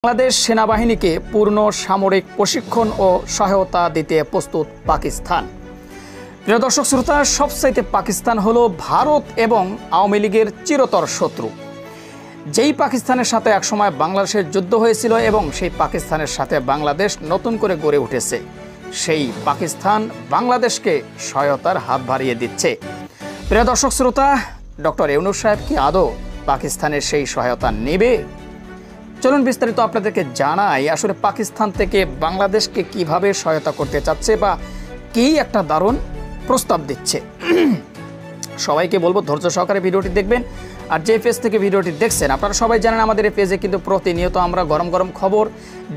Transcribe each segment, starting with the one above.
বাংলাদেশ সেনাবাহিনীকে পূর্ণ সামরিক প্রশিক্ষণ ও সহায়তা দিতে প্রস্তুত পাকিস্তান। প্রিয় দর্শক শ্রোতা, সবচাইতে পাকিস্তান হলো ভারত এবং আওয়ামী লীগের চিরতর শত্রু। যেই পাকিস্তানের সাথে একসময় বাংলাদেশের যুদ্ধ হয়েছিল এবং সেই পাকিস্তানের সাথে বাংলাদেশ নতুন করে গড়ে উঠেছে, সেই পাকিস্তান বাংলাদেশকে সহায়তার হাত বাড়িয়ে দিচ্ছে। প্রিয় দর্শক শ্রোতা, ডক্টর ইউনূস সাহেব কি আদৌ পাকিস্তানের সেই সহায়তা নেবে? চলুন বিস্তারিত আপনাদেরকে জানাই আসলে পাকিস্তান থেকে বাংলাদেশকে কিভাবে সহায়তা করতে চাচ্ছে বা কি একটা দারুণ প্রস্তাব দিচ্ছে। সবাইকে বলবো ধৈর্য সহকারে ভিডিওটি দেখবেন। আর যে পেজ থেকে ভিডিওটি দেখছেন আপনারা সবাই জানেন আমাদের এই পেজে কিন্তু প্রতিনিয়ত আমরা গরম গরম খবর,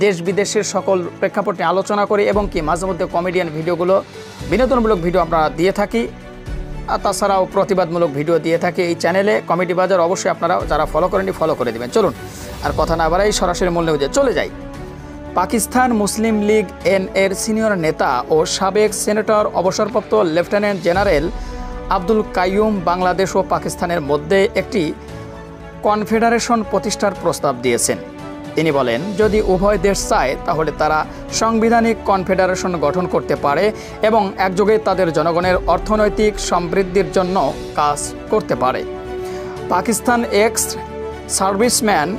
দেশ বিদেশের সকল প্রেক্ষাপট নিয়ে আলোচনা করি এবং কি মাঝে মধ্যে কমেডিয়ান ভিডিওগুলো, বিনোদনমূলক ভিডিও আমরা দিয়ে থাকি। আর তাছাড়াও প্রতিবাদমূলক ভিডিও দিয়ে থাকি এই চ্যানেলে কমেডি বাজার। অবশ্যই আপনারা যারা ফলো করেননি ফলো করে দেবেন। চলুন আর কথা না বাড়াই সরাসরি মূল নিউজে চলে যাই। পাকিস্তান মুসলিম লীগ এন এর সিনিয়র নেতা ও সাবেক সেনেটর অবসরপ্রাপ্ত লেফটেন্যান্ট জেনারেল আব্দুল কাইয়ুম বাংলাদেশ ও পাকিস্তানের মধ্যে একটি কনফেডারেশন প্রতিষ্ঠার প্রস্তাব দিয়েছেন। তিনি বলেন, যদি উভয় দেশ চায় তাহলে তারা সাংবিধানিক কনফেডারেশন গঠন করতে পারে এবং একযোগে তাদের জনগণের অর্থনৈতিক সমৃদ্ধির জন্য কাজ করতে পারে। পাকিস্তান এক্স সার্ভিসম্যান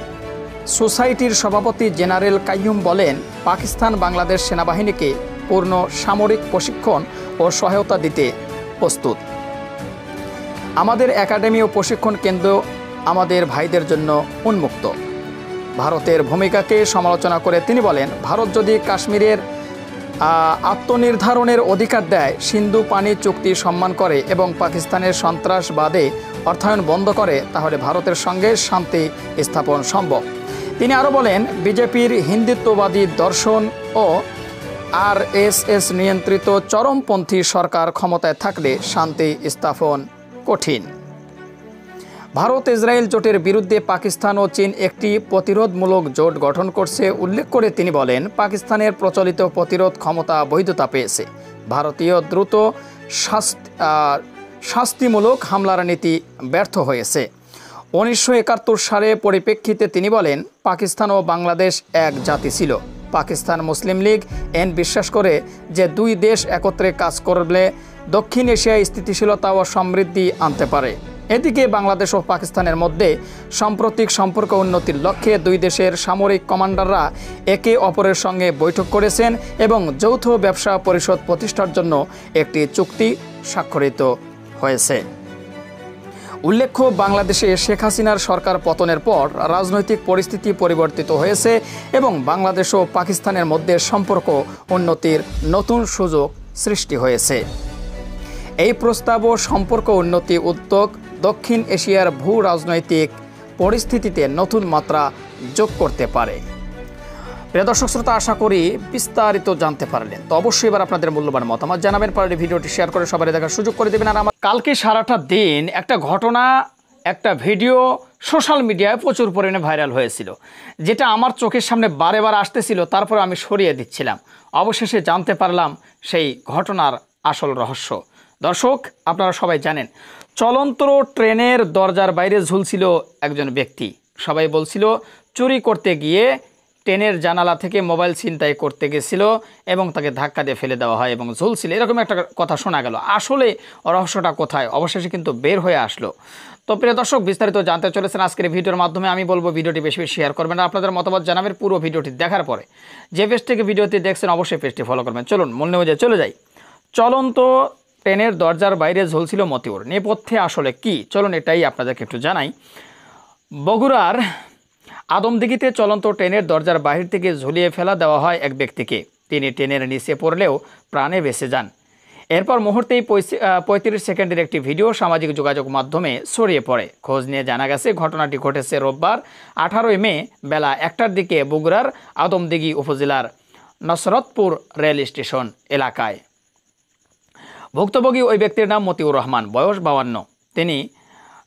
সোসাইটির সভাপতি জেনারেল কাইয়ুম বলেন, পাকিস্তান বাংলাদেশ সেনাবাহিনীকে পূর্ণ সামরিক প্রশিক্ষণ ও সহায়তা দিতে প্রস্তুত। আমাদের একাডেমি ও প্রশিক্ষণ কেন্দ্র আমাদের ভাইদের জন্য উন্মুক্ত। ভারতের ভূমিকাকে সমালোচনা করে তিনি বলেন, ভারত যদি কাশ্মীরের আত্মনির্ধারণের অধিকার দেয়, সিন্ধু পানি চুক্তি সম্মান করে এবং পাকিস্তানের সন্ত্রাসবাদে অর্থায়ন বন্ধ করে, তাহলে ভারতের সঙ্গে শান্তি স্থাপন সম্ভব। তিনি আরও বলেন, বিজেপির হিন্দুত্ববাদী দর্শন ও আরএসএস নিয়ন্ত্রিত চরমপন্থী সরকার ক্ষমতায় থাকলে শান্তি স্থাপন কঠিন। ভারত ইসরায়েল জোটের বিরুদ্ধে পাকিস্তান ও চীন একটি প্রতিরোধমূলক জোট গঠন করছে উল্লেখ করে তিনি বলেন, পাকিস্তানের প্রচলিত প্রতিরোধ ক্ষমতা বৈধতা পেয়েছে। ভারতীয় দ্রুত শাস্তিমূলক হামলার নীতি ব্যর্থ হয়েছে। 1971 সালে পরিপ্রেক্ষিতে তিনি বলেন, পাকিস্তান ও বাংলাদেশ এক জাতি ছিল। পাকিস্তান মুসলিম লীগ এন বিশ্বাস করে যে দুই দেশ একত্রে কাজ করলে দক্ষিণ এশিয়ায় স্থিতিশীলতা ও সমৃদ্ধি আনতে পারে। এদিকে বাংলাদেশ ও পাকিস্তানের মধ্যে সাম্প্রতিক সম্পর্ক উন্নতির লক্ষ্যে দুই দেশের সামরিক কমান্ডাররা একে অপরের সঙ্গে বৈঠক করেছেন এবং যৌথ ব্যবসা পরিষদ প্রতিষ্ঠার জন্য একটি চুক্তি স্বাক্ষরিত হয়েছে। উল্লেখ্য, বাংলাদেশে শেখ হাসিনার সরকার পতনের পর রাজনৈতিক পরিস্থিতি পরিবর্তিত হয়েছে এবং বাংলাদেশ ও পাকিস্তানের মধ্যে সম্পর্ক উন্নতির নতুন সুযোগ সৃষ্টি হয়েছে। এই প্রস্তাব ও সম্পর্ক উন্নতি উদ্যোগ দক্ষিণ এশিয়ার ভূ রাজনৈতিক পরিস্থিতিতে নতুন মাত্রা যোগ করতে পারে। প্রিয় দর্শক শ্রোতা, আশা করি বিস্তারিত জানতে পারলেন। তো অবশ্যই এবার আপনাদের মূল্যবান মতামত জানাবেন, পারলে ভিডিওটি শেয়ার করে সবাই দেখার সুযোগ করে দেবেন। আর আমার কালকে সারাটা দিন একটা ঘটনা, একটা ভিডিও সোশ্যাল মিডিয়ায় প্রচুর পরিমাণে ভাইরাল হয়েছিল, যেটা আমার চোখের সামনে বারে বার আসতেছিল, তারপরে আমি সরিয়ে দিচ্ছিলাম। অবশেষে জানতে পারলাম সেই ঘটনার আসল রহস্য। দর্শক, আপনারা সবাই জানেন, চলন্ত ট্রেনের দরজার বাইরে ঝুলছিল একজন ব্যক্তি। সবাই বলছিল চুরি করতে গিয়ে ট্রেনের জানালা থেকে মোবাইল ছিনতাই করতে গেছিল এবং তাকে ধাক্কা দিয়ে ফেলে দেওয়া হয় এবং ঝুলছিল, এরকম একটা কথা শোনা গেল। আসলে রহস্যটা কোথায়? অবশেষে কিন্তু বের হয়ে আসলো। তো প্রিয় দর্শক, বিস্তারিত জানতে চলেছেন আজকের ভিডিওর মাধ্যমে। আমি বলবো ভিডিওটি বেশি বেশি শেয়ার করবেন, আপনাদের মতামত জানাবেন পুরো ভিডিওটি দেখার পরে। যে পেজ থেকে ভিডিওটি দেখছেন অবশ্যই পেজটি ফলো করবেন। চলুন মূল নিউজে চলে যাই। চলন্ত ট্রেনের দরজার বাইরে ঝুলছিল মতিউর, নেপথ্যে আসলে কি? চলুন এটাই আপনাদেরকে একটু জানাই। বগুড়ার আদমদিঘিতে চলন্ত ট্রেনের দরজার বাহির থেকে ঝুলিয়ে ফেলা দেওয়া হয় এক ব্যক্তিকে। তিনি ট্রেনের নিচে পড়লেও প্রাণে বেঁচে যান। এরপর মুহূর্তেই 35 সেকেন্ডের একটি ভিডিও সামাজিক যোগাযোগ মাধ্যমে ছড়িয়ে পড়ে। খোঁজ নিয়ে জানা গেছে ঘটনাটি ঘটেছে রোববার 18 মে বেলা 1টার দিকে বগুড়ার আদমদিঘি উপজেলার নসরতপুর রেল স্টেশন এলাকায়। ভুক্তভোগী ওই ব্যক্তির নাম মতিউর রহমান, বয়স 52। তিনি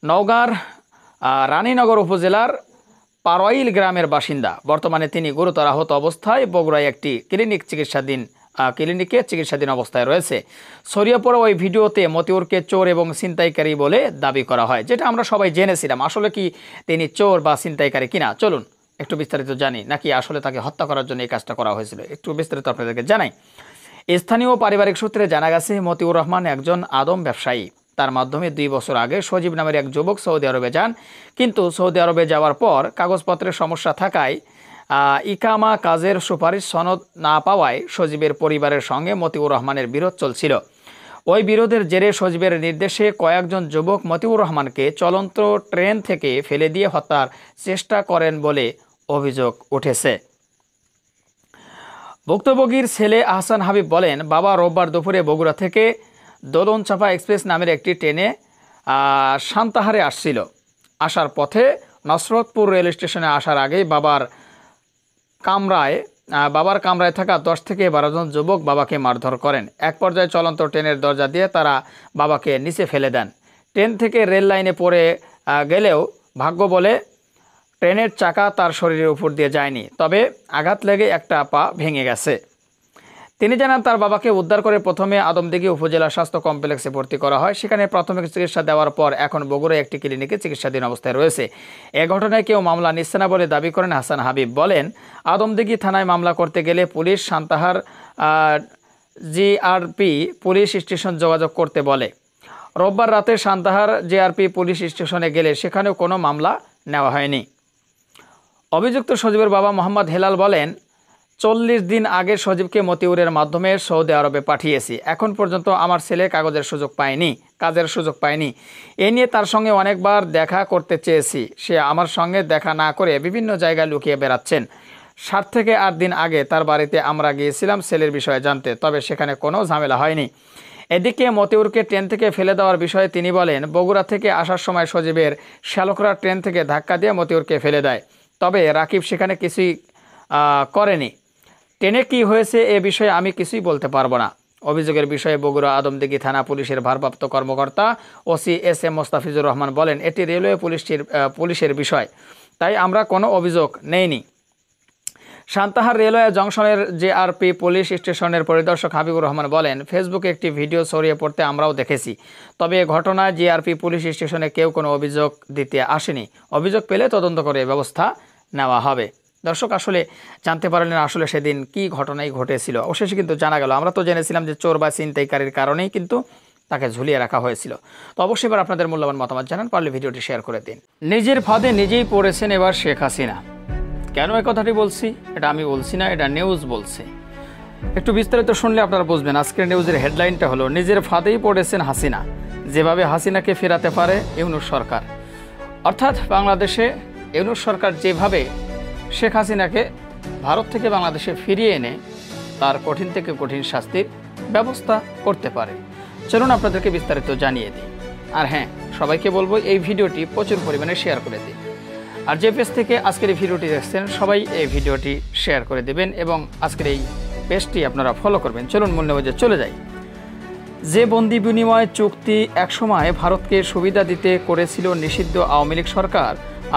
নওগাঁর রানীনগর উপজেলার পারোয়াইল গ্রামের বাসিন্দা। বর্তমানে তিনি গুরুতর আহত অবস্থায় বগুড়ায় একটি ক্লিনিকে চিকিৎসাধীন অবস্থায় রয়েছে। ছড়িয়ে পড়া ওই ভিডিওতে মতিউরকে চোর এবং ছিনতাইকারী বলে দাবি করা হয়, যেটা আমরা সবাই জেনেছিলাম। আসলে কি তিনি চোর বা ছিনতাইকারী কিনা, চলুন একটু বিস্তারিত জানি, নাকি আসলে তাকে হত্যা করার জন্য এই কাজটা করা হয়েছিল, একটু বিস্তারিত আপনাদেরকে জানাই। স্থানীয় পারিবারিক সূত্রে জানা গেছে মতিউর রহমান একজন আদম ব্যবসায়ী। তার মাধ্যমে 2 বছর আগে সজীব নামের এক যুবক সৌদি আরবে যান, কিন্তু সৌদি আরবে যাওয়ার পর কাগজপত্রের সমস্যা থাকায় ইকামা কাজের সুপারিশ সনদ না পাওয়ায় সজীবের পরিবারের সঙ্গে মতিউর রহমানের বিরোধ চলছিল। ওই বিরোধের জেরে সজীবের নির্দেশে কয়েকজন যুবক মতিউর রহমানকে চলন্ত ট্রেন থেকে ফেলে দিয়ে হত্যার চেষ্টা করেন বলে অভিযোগ উঠেছে। ভুক্তভোগীর ছেলে আহসান হাবিব বলেন, বাবা রোববার দুপুরে বগুড়া থেকে দোলনচাপা এক্সপ্রেস নামের একটি ট্রেনে সান্তাহারে আসছিল। আসার পথে নসরতপুর রেল স্টেশনে আসার আগেই বাবার কামরায় থাকা 10 থেকে 12 জন যুবক বাবাকে মারধর করেন। এক পর্যায়ে চলন্ত ট্রেনের দরজা দিয়ে তারা বাবাকে নিচে ফেলে দেন। ট্রেন থেকে রেল লাইনে পড়ে গেলেও ভাগ্য বলে ট্রেনের চাকা তার শরীরের উপর দিয়ে যায়নি, তবে আঘাত লেগে একটা পা ভেঙে গেছে। তিনি জানান, তার বাবাকে উদ্ধার করে প্রথমে আদমদীঘি উপজেলা স্বাস্থ্য কমপ্লেক্সে ভর্তি করা হয়। সেখানে প্রাথমিক চিকিৎসা দেওয়ার পর এখন বগুড়ায় একটি ক্লিনিকে চিকিৎসাধীন অবস্থায় রয়েছে। এ ঘটনায় কেউ মামলা নিচ্ছে না বলে দাবি করেন হাসান হাবিব। বলেন, আদমদীঘি থানায় মামলা করতে গেলে police Santahar GRP police station যোগাযোগ করতে বলে। রোববার রাতে সান্তাহার জিআরপি পুলিশ স্টেশনে গেলে সেখানেও কোনো মামলা নেওয়া হয়নি। অভিযুক্ত সজীবের বাবা মোহাম্মদ হেলাল বলেন, 40 দিন আগে সজীবকে মতিউরের মাধ্যমে সৌদি আরবে পাঠিয়েছি। এখন পর্যন্ত আমার ছেলে কাজের সুযোগ পায়নি। এ নিয়ে তার সঙ্গে অনেকবার দেখা করতে চেয়েছি। সে আমার সঙ্গে দেখা না করে বিভিন্ন জায়গায় লুকিয়ে বেড়াচ্ছেন। 7 থেকে 8 দিন আগে তার বাড়িতে আমরা গিয়েছিলাম ছেলের বিষয়ে জানতে, তবে সেখানে কোনো ঝামেলা হয়নি। এদিকে মতিউরকে ট্রেন থেকে ফেলে দেওয়ার বিষয়ে তিনি বলেন, বগুড়া থেকে আসার সময় সজীবের শ্যালকরা ট্রেন থেকে ধাক্কা দিয়ে মতিউরকে ফেলে দেয়, তবে রাকিব সেখানে কিছুই করেনি। ট্রেনে কি হয়েছে এ বিষয়ে আমি কিছুই বলতে পারবো না। অভিযোগের বিষয়ে বগুড়া আদমদীঘি থানা পুলিশের ভারপ্রাপ্ত কর্মকর্তা ওসি এস.এম. মোস্তাফিজুর রহমান বলেন, এটি রেলওয়ে পুলিশের বিষয়, তাই আমরা কোনো অভিযোগ নেইনি। সান্তাহার রেলওয়ে জংশনের জেআরপি পুলিশ স্টেশনের পরিদর্শক হাবিবুর রহমান বলেন, ফেসবুকে একটি ভিডিও ছড়িয়ে পড়তে আমরাও দেখেছি, তবে এ ঘটনায় জেআরপি পুলিশ স্টেশনে কেউ কোনো অভিযোগ দিতে আসেনি। অভিযোগ পেলে তদন্ত করে ব্যবস্থা নেওয়া হবে। দর্শক, আসলে জানতে পারলেন আসলে সেদিন কি ঘটনাই ঘটেছিল। অবশেষে কিন্তু জানা গেল। আমরা তো জেনেছিলাম যে চোর বা ছিনতাইকারীর কারণেই কিন্তু তাকে ঝুলিয়ে রাখা হয়েছিল। তো অবশ্যই এবার আপনাদের মূল্যবান মতামত জানান, পারলে ভিডিওটি শেয়ার করে দিন। নিজের ফাঁদে নিজেই পড়েছেন এবার শেখ হাসিনা। কেন এই কথাটি বলছি? এটা আমি বলছি না, এটা নিউজ বলছে। একটু বিস্তারিত শুনলে আপনারা বুঝবেন। আজকের নিউজের হেডলাইনটা হলো, নিজের ফাঁদেই পড়েছেন হাসিনা, যেভাবে হাসিনাকে ফেরাতে পারে ইউনূস সরকার। অর্থাৎ বাংলাদেশে ইউনূস সরকার যেভাবে শেখ হাসিনাকে ভারত থেকে বাংলাদেশে ফিরিয়ে এনে তার কঠিন থেকে কঠিন শাস্তির ব্যবস্থা করতে পারে, চলুন আপনাদেরকে বিস্তারিত জানিয়ে দিই। আর হ্যাঁ, সবাইকে বলবো এই ভিডিওটি প্রচুর পরিমাণে শেয়ার করে দিন। আর যে পেজ থেকে আজকের এই ভিডিওটি দেখছেন সবাই এই ভিডিওটি শেয়ার করে দেবেন এবং আজকের এই পেজটি আপনারা ফলো করবেন। চলুন মূল নিউজে চলে যাই। যে বন্দি বিনিময় চুক্তি একসময় ভারতকে সুবিধা দিতে করেছিল নিষিদ্ধ আওয়ামী লীগ সরকার,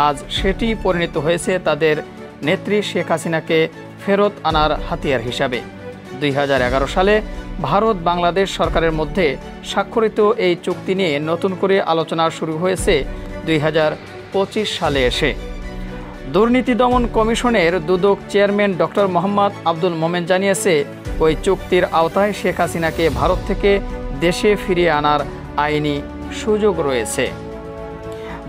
আজ সেটি পরিণত হয়েছে তাদের নেত্রী শেখ হাসিনাকে ফেরত আনার হাতিয়ার হিসাবে। 2011 সালে ভারত বাংলাদেশ সরকারের মধ্যে স্বাক্ষরিত এই চুক্তি নিয়ে নতুন করে আলোচনা শুরু হয়েছে 2025 সালে এসে। দুর্নীতি দমন কমিশনের দুদক চেয়ারম্যান ডক্টর মোহাম্মদ আব্দুল মোমেন জানিয়েছে, ওই চুক্তির আওতায় শেখ হাসিনাকে ভারত থেকে দেশে ফিরিয়ে আনার আইনি সুযোগ রয়েছে।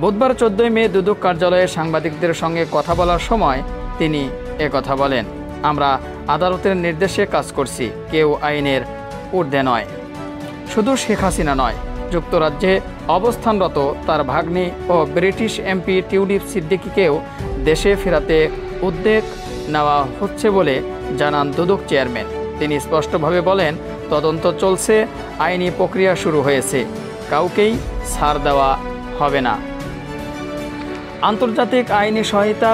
বুধবার 14 মে দুদক কার্যালয়ে সাংবাদিকদের সঙ্গে কথা বলার সময় তিনি একথা বলেন, আমরা আদালতের নির্দেশে কাজ করছি, কেউ আইনের ঊর্ধ্বে নয়। শুধু শেখ হাসিনা নয়, যুক্তরাজ্যে অবস্থানরত তার ভাগ্নি ও ব্রিটিশ এমপি টিউলিপ সিদ্দিকীকেও দেশে ফেরাতে উদ্যোগ নেওয়া হচ্ছে বলে জানান দুদক চেয়ারম্যান। তিনি স্পষ্টভাবে বলেন, তদন্ত চলছে, আইনি প্রক্রিয়া শুরু হয়েছে, কাউকেই ছাড় দেওয়া হবে না। আন্তর্জাতিক আইনি সহায়তা,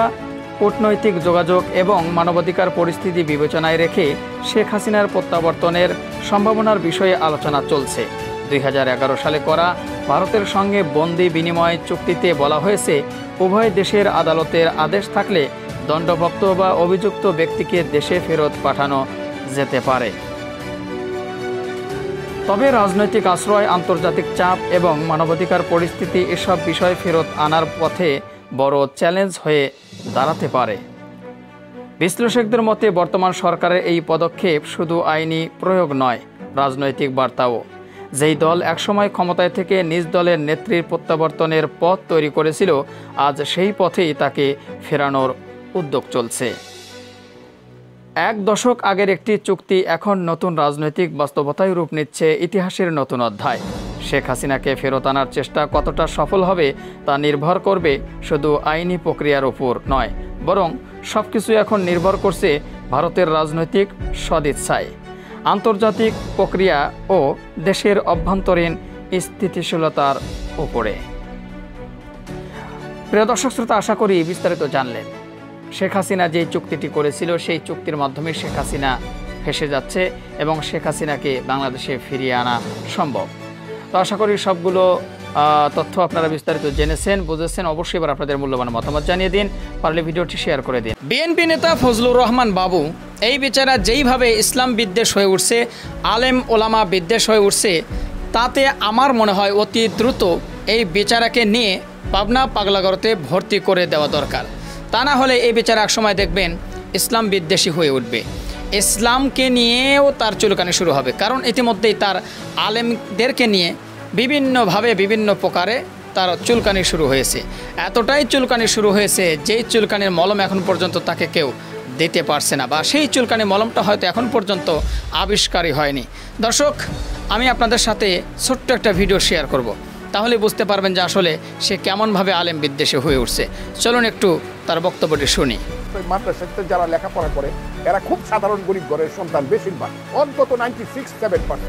কূটনৈতিক যোগাযোগ এবং মানবাধিকার পরিস্থিতি বিবেচনায় রেখে শেখ হাসিনার প্রত্যাবর্তনের সম্ভাবনার বিষয়ে আলোচনা চলছে। 2011 সালে করা ভারতের সঙ্গে বন্দি বিনিময় চুক্তিতে বলা হয়েছে, উভয় দেশের আদালতের আদেশ থাকলে দণ্ডপ্রাপ্ত বা অভিযুক্ত ব্যক্তিকে দেশে ফেরত পাঠানো যেতে পারে। তবে রাজনৈতিক আশ্রয়, আন্তর্জাতিক চাপ এবং মানবাধিকার পরিস্থিতি এসব বিষয় ফেরত আনার পথে বড় চ্যালেঞ্জ হয়ে দাঁড়াতে পারে। বিশ্লেষকদের মতে বর্তমান সরকারের এই পদক্ষেপ শুধু আইনি প্রয়োগ নয়, রাজনৈতিক বার্তাও। যেই দল একসময় ক্ষমতায় থেকে নিজ দলের নেত্রীর প্রত্যাবর্তনের পথ তৈরি করেছিল, আজ সেই পথেই তাকে ফেরানোর উদ্যোগ চলছে। এক দশক আগের একটি চুক্তি এখন নতুন রাজনৈতিক বাস্তবতায় রূপ নিচ্ছে, ইতিহাসের নতুন অধ্যায়। শেখ হাসিনাকে ফেরত আনার চেষ্টা কতটা সফল হবে তা নির্ভর করবে শুধু আইনি প্রক্রিয়ার উপর নয়, বরং সবকিছু এখন নির্ভর করছে ভারতের রাজনৈতিক সদিচ্ছায়, আন্তর্জাতিক প্রক্রিয়া ও দেশের অভ্যন্তরীণ স্থিতিশীলতার উপরে। প্রিয় দর্শক শ্রোতা, আশা করি বিস্তারিত জানলেন। শেখ হাসিনা যে চুক্তিটি করেছিল সেই চুক্তির মাধ্যমে শেখ হাসিনা ফেঁসে যাচ্ছে এবং শেখ হাসিনাকে বাংলাদেশে ফিরিয়ে আনা সম্ভব। তো আশা করি সবগুলো তথ্য আপনারা বিস্তারিত জেনেছেন, বুঝেছেন। অবশ্যই এবার আপনাদের মূল্যবান মতামত জানিয়ে দিন, পারলে ভিডিওটি শেয়ার করে দিন। বিএনপি নেতা ফজলুর রহমান বাবু এই বিচারা যেইভাবে ইসলাম বিদ্বেষ হয়ে উঠছে, আলেম ওলামা বিদ্বেষ হয়ে উঠছে, তাতে আমার মনে হয় অতি দ্রুত এই বিচারাকে নিয়ে পাবনা পাগলাগড়তে ভর্তি করে দেওয়া দরকার। তা না হলে এই বিচারা একসময় দেখবেন ইসলাম বিদ্বেষী হয়ে উঠবে, ইসলামকে নিয়েও তার চুলকানি শুরু হবে। কারণ ইতিমধ্যেই তার আলেমদেরকে নিয়ে বিভিন্নভাবে বিভিন্ন প্রকারে তার চুলকানি শুরু হয়েছে। এতটাই চুলকানি শুরু হয়েছে যেই চুলকানির মলম এখন পর্যন্ত তাকে কেউ দিতে পারছে না, বা সেই চুলকানির মলমটা হয়তো এখন পর্যন্ত আবিষ্কারই হয়নি। দর্শক, আমি আপনাদের সাথে ছোট্ট একটা ভিডিও শেয়ার করব, তাহলে বুঝতে পারবেন যে আসলে সে কেমনভাবে আলেম বিদ্বেষী হয়ে উঠছে। চলুন একটু তার বক্তব্যটি শুনি। মাদ্রাসাতে যারা লেখাপড়া করে এরা খুব সাধারণ গরিব ঘরের সন্তান, বেশিরভাগ অন্তত 96-7%।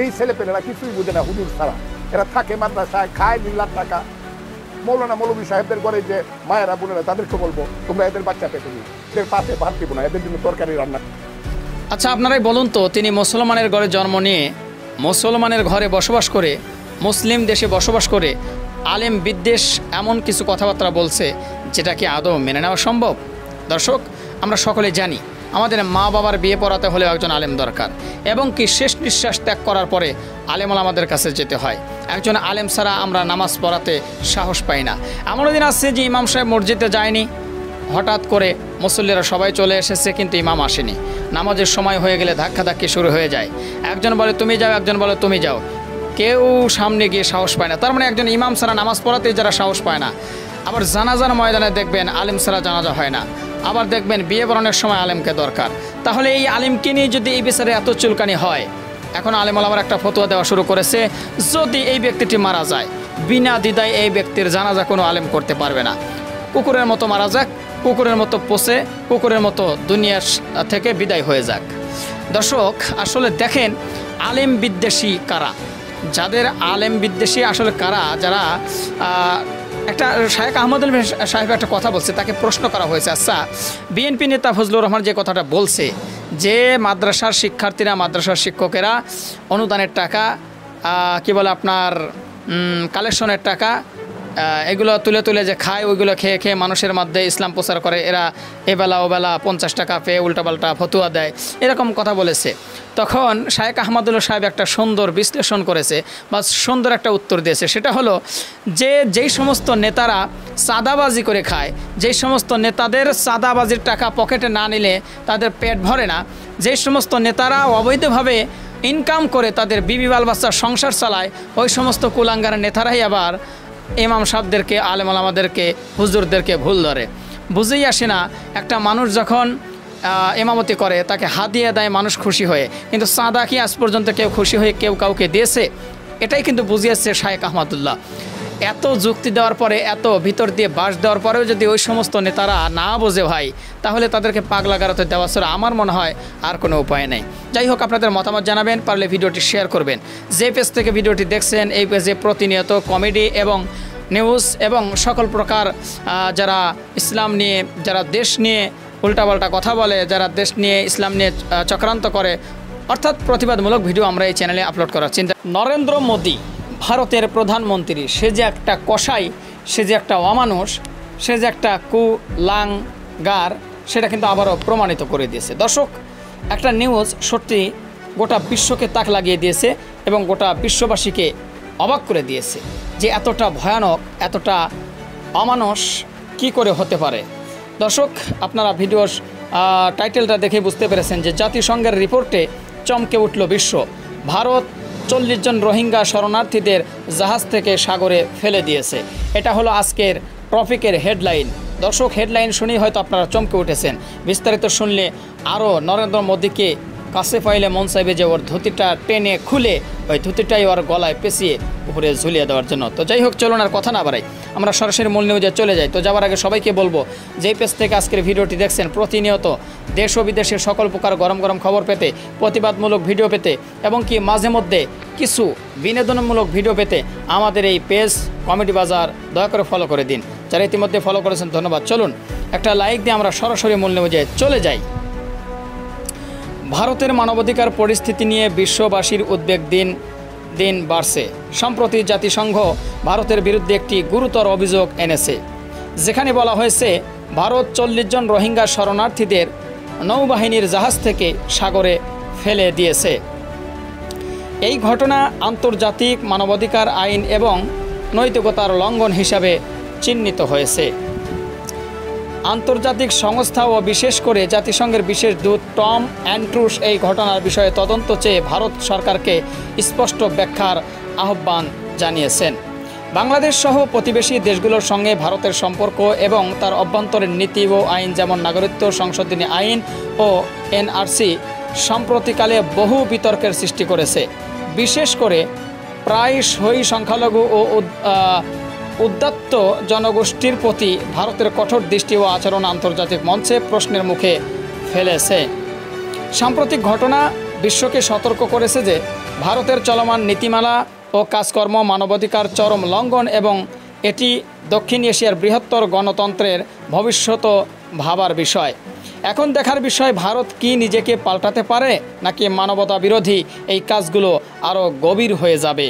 এই ছেলেপেলেরা কিছুই বুঝে না হুজুর ছাড়া। এরা থাকে মাদ্রাসায়, খায় 2 লাখ টাকা। মৌলানা মৌলভী সাহেবদের ঘরে যে মায়েরা বোনেরা, তাদেরকে বলবো তোমরা এদের বাচ্চা পেতে নিই, এদের পাতে ভাত দিব না, এদের জন্য তরকারি রান্না। আচ্ছা, আপনারাই বলুন তো, তিনি মুসলমানের ঘরে জন্ম নিয়ে মুসলমানের ঘরে বসবাস করে, মুসলিম দেশে বসবাস করে আলেম বিদ্বেষ এমন কিছু কথাবার্তা বলছে, যেটা কি আদৌ মেনে নেওয়া সম্ভব? দর্শক, আমরা সকলে জানি আমাদের মা বাবার বিয়ে পড়াতে হলেও একজন আলেম দরকার, এবং কি শেষ নিঃশ্বাস ত্যাগ করার পরে আলেমওয়ালা আমাদের কাছে যেতে হয়। একজন আলেম ছাড়া আমরা নামাজ পড়াতে সাহস পাই না। এমনও দিন আসছে যে ইমাম সাহেব মসজিদে যায়নি, হঠাৎ করে মুসল্লিরা সবাই চলে এসেছে কিন্তু ইমাম আসেনি। নামাজের সময় হয়ে গেলে ধাক্কাধাক্কি শুরু হয়ে যায়, একজন বলে তুমি যাও, একজন বলে তুমি যাও, কেউ সামনে গিয়ে সাহস পায় না। তার মানে একজন ইমাম ছাড়া নামাজ পড়াতে যারা সাহস পায় না। আবার জানাজার ময়দানে দেখবেন আলেম ছাড়া জানাজা হয় না। আবার দেখবেন বিয়ে বরণের সময় আলেমকে দরকার। তাহলে এই আলেমকে নিয়ে যদি এই বিচারে এত চুলকানি হয়, এখন আলেম আবার একটা ফতোয়া দেওয়া শুরু করেছে, যদি এই ব্যক্তিটি মারা যায় বিনা দ্বিধায় এই ব্যক্তির জানাজা কোনো আলেম করতে পারবে না। কুকুরের মতো মারা যাক, কুকুরের মতো পচে, কুকুরের মতো দুনিয়া থেকে বিদায় হয়ে যাক। দর্শক, আসলে দেখেন আলেম বিদ্বেষী কারা, যাদের আলেম বিদ্বেষী আসলে কারা, যারা একটা শায়েখ আহমদুল সাহেব একটা কথা বলছে, তাকে প্রশ্ন করা হয়েছে, আচ্ছা বিএনপি নেতা ফজলুর রহমান যে কথাটা বলছে যে মাদ্রাসার শিক্ষার্থীরা, মাদ্রাসার শিক্ষকেরা অনুদানের টাকা, কি বলে আপনার কালেকশনের টাকা, এগুলো তুলে তুলে যে খায়, ওইগুলো খেয়ে খেয়ে মানুষের মধ্যে ইসলাম প্রচার করে, এরা এবেলা ওবেলা 50 টাকা পেয়ে উল্টাপাল্টা ফতুয়া দেয়, এরকম কথা বলেছে। তখন শায়েখ আহমদুল্লাহ সাহেব একটা সুন্দর বিশ্লেষণ করেছে বা সুন্দর একটা উত্তর দিয়েছে। সেটা হলো যে যেই সমস্ত নেতারা চাঁদাবাজি করে খায়, যেই সমস্ত নেতাদের চাঁদাবাজির টাকা পকেটে না নিলে তাদের পেট ভরে না, যেই সমস্ত নেতারা অবৈধভাবে ইনকাম করে তাদের বিবি বাল বাচ্চার সংসার চালায়, ওই সমস্ত কুলাঙ্গারের নেতারাই আবার ইমাম সাহেবদেরকে, আলেম ওলামাদেরকে, হুজুরদেরকে ভুল ধরে। বুঝেই আসে না, একটা মানুষ যখন ইমামতি করে তাকে হাদিয়া দেয় মানুষ খুশি হয়ে, কিন্তু চাঁদা কি আজ পর্যন্ত কেউ খুশি হয়ে কেউ কাউকে দিয়েছে? এটাই কিন্তু বুঝিয়েছে শায়েখ আহমদুল্লাহ। এত যুক্তি দেওয়ার পরে, এত ভিতর দিয়ে বাস দেওয়ার পরেও যদি ওই সমস্ত নেতারা না বোঝে ভাই, তাহলে তাদেরকে পাগলা গারোতে দেওয়া ছাড়া আমার মনে হয় আর কোনো উপায় নেই। যাই হোক, আপনাদের মতামত জানাবেন, পারলে ভিডিওটি শেয়ার করবেন। যে পেজ থেকে ভিডিওটি দেখছেন, এই পেজে প্রতিনিয়ত কমেডি এবং নিউজ এবং সকল প্রকার যারা ইসলাম নিয়ে, যারা দেশ নিয়ে উল্টাপাল্টা কথা বলে, যারা দেশ নিয়ে ইসলাম নিয়ে চক্রান্ত করে, অর্থাৎ প্রতিবাদমূলক ভিডিও আমরা এই চ্যানেলে আপলোড করার চিন্তা। নরেন্দ্র মোদী ভারতের প্রধানমন্ত্রী, সে যে একটা কসাই, সে যে একটা অমানুষ, সে যে একটা কুলাঙ্গার, সেটা কিন্তু আবারও প্রমাণিত করে দিয়েছে। দর্শক, একটা নিউজ সত্যি গোটা বিশ্বকে তাক লাগিয়ে দিয়েছে এবং গোটা বিশ্ববাসীকে অবাক করে দিয়েছে যে এতটা ভয়ানক, এতটা অমানুষ কি করে হতে পারে। দর্শক, আপনারা ভিডিওর টাইটেলটা দেখে বুঝতে পেরেছেন যে জাতিসংঘের রিপোর্টে চমকে উঠল বিশ্ব। ভারত 40 জন রোহিঙ্গা শরণার্থীদের জাহাজ থেকে সাগরে ফেলে দিয়েছে। এটা হলো আজকের টপিকের হেডলাইন। দর্শক, হেডলাইন শুনেই হয়তো আপনারা চমকে উঠেছেন। বিস্তারিত শুনলে আরও নরেন্দ্র মোদীকে কাছে পাইলে মন চাইবে যে ওর ধুতিটা টেনে খুলে ওই ধুতিটাই ওর গলায় পেঁচিয়ে উপরে ঝুলিয়ে দেওয়ার জন্য। তো যাই হোক, চলুন আর কথা না বাড়াই, আমরা সরাসরি মূল নিউজে চলে যাই। তো যাওয়ার আগে সবাইকে বলবো, যেই পেজ থেকে আজকের ভিডিওটি দেখছেন, প্রতিনিয়ত দেশ ও বিদেশের সকল প্রকার গরম গরম খবর পেতে, প্রতিবাদমূলক ভিডিও পেতে এবং কি মাঝে মধ্যে কিছু বিনোদনমূলক ভিডিও পেতে আমাদের এই পেজ কমেডি বাজার দয়া করে ফলো করে দিন। যারা ইতিমধ্যে ফলো করেছেন ধন্যবাদ। চলুন একটা লাইক দিয়ে আমরা সরাসরি মূল নিউজে চলে যাই। ভারতের মানবাধিকার পরিস্থিতি নিয়ে বিশ্ববাসীর উদ্বেগ দিন দিন বাড়ছে। সম্প্রতি জাতিসংঘ ভারতের বিরুদ্ধে একটি গুরুতর অভিযোগ এনেছে, যেখানে বলা হয়েছে ভারত 40 জন রোহিঙ্গা শরণার্থীদের নৌবাহিনীর জাহাজ থেকে সাগরে ফেলে দিয়েছে। এই ঘটনা আন্তর্জাতিক মানবাধিকার আইন এবং নৈতিকতার লঙ্ঘন হিসাবে চিহ্নিত হয়েছে। আন্তর্জাতিক সংস্থা ও বিশেষ করে জাতিসংঘের বিশেষ দূত টম অ্যান্ড্রুস এই ঘটনার বিষয়ে তদন্ত চেয়ে ভারত সরকারকে স্পষ্ট ব্যাখ্যার আহ্বান জানিয়েছেন। বাংলাদেশ সহ প্রতিবেশী দেশগুলোর সঙ্গে ভারতের সম্পর্ক এবং তার অভ্যন্তরীণ নীতি ও আইন, যেমন নাগরিকত্ব সংশোধনী আইন ও এনআরসি, সাম্প্রতিককালে বহু বিতর্কের সৃষ্টি করেছে। বিশেষ করে প্রায়শই সংখ্যালঘু ও উদাত্ত জনগোষ্ঠীর প্রতি ভারতের কঠোর দৃষ্টি ও আচরণ আন্তর্জাতিক মঞ্চে প্রশ্নের মুখে ফেলেছে। সাম্প্রতিক ঘটনা বিশ্বকে সতর্ক করেছে যে ভারতের চলমান নীতিমালা ও কাজকর্ম মানবাধিকার চরম লঙ্ঘন এবং এটি দক্ষিণ এশিয়ার বৃহত্তর গণতন্ত্রের ভবিষ্যৎ ভাবার বিষয়। এখন দেখার বিষয়, ভারত কি নিজেকে পাল্টাতে পারে, নাকি মানবতা বিরোধী এই কাজগুলো আরও গভীর হয়ে যাবে।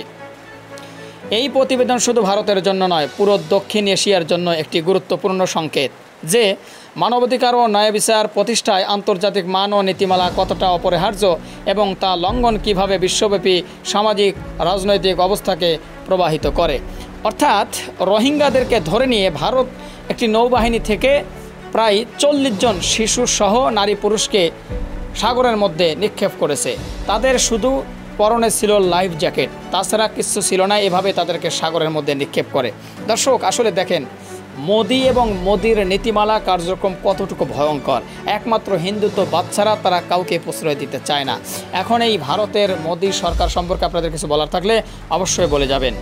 এই প্রতিবেদন শুধু ভারতের জন্য নয়, পুরো দক্ষিণ এশিয়ার জন্য একটি গুরুত্বপূর্ণ সংকেত যে মানবাধিকার ও ন্যায় বিচার প্রতিষ্ঠায় আন্তর্জাতিক মান ও নীতিমালা কতটা অপরিহার্য এবং তা লঙ্ঘন কিভাবে বিশ্বব্যাপী সামাজিক রাজনৈতিক অবস্থাকে প্রভাবিত করে। অর্থাৎ রোহিঙ্গাদেরকে ধরে নিয়ে ভারত একটি নৌবাহিনী থেকে প্রায় 40 জন শিশুসহ নারী পুরুষকে সাগরের মধ্যে নিক্ষেপ করেছে। তাদের শুধু পরনে ছিল লাইফ জ্যাকেট, তাছাড়া কিছু ছিল না। এভাবে তাদেরকে সাগরের মধ্যে নিক্ষেপ করে। দর্শক, আসলে দেখেন মোদি এবং মোদির নীতিমালা কার্যক্রম কতটুকু ভয়ঙ্কর। একমাত্র হিন্দুত্ব বাচ্চারা তারা কাউকে প্রশ্রয় দিতে চায় না। এখন এই ভারতের মোদি সরকার সম্পর্কে আপনাদের কিছু বলার থাকলে অবশ্যই বলে যাবেন।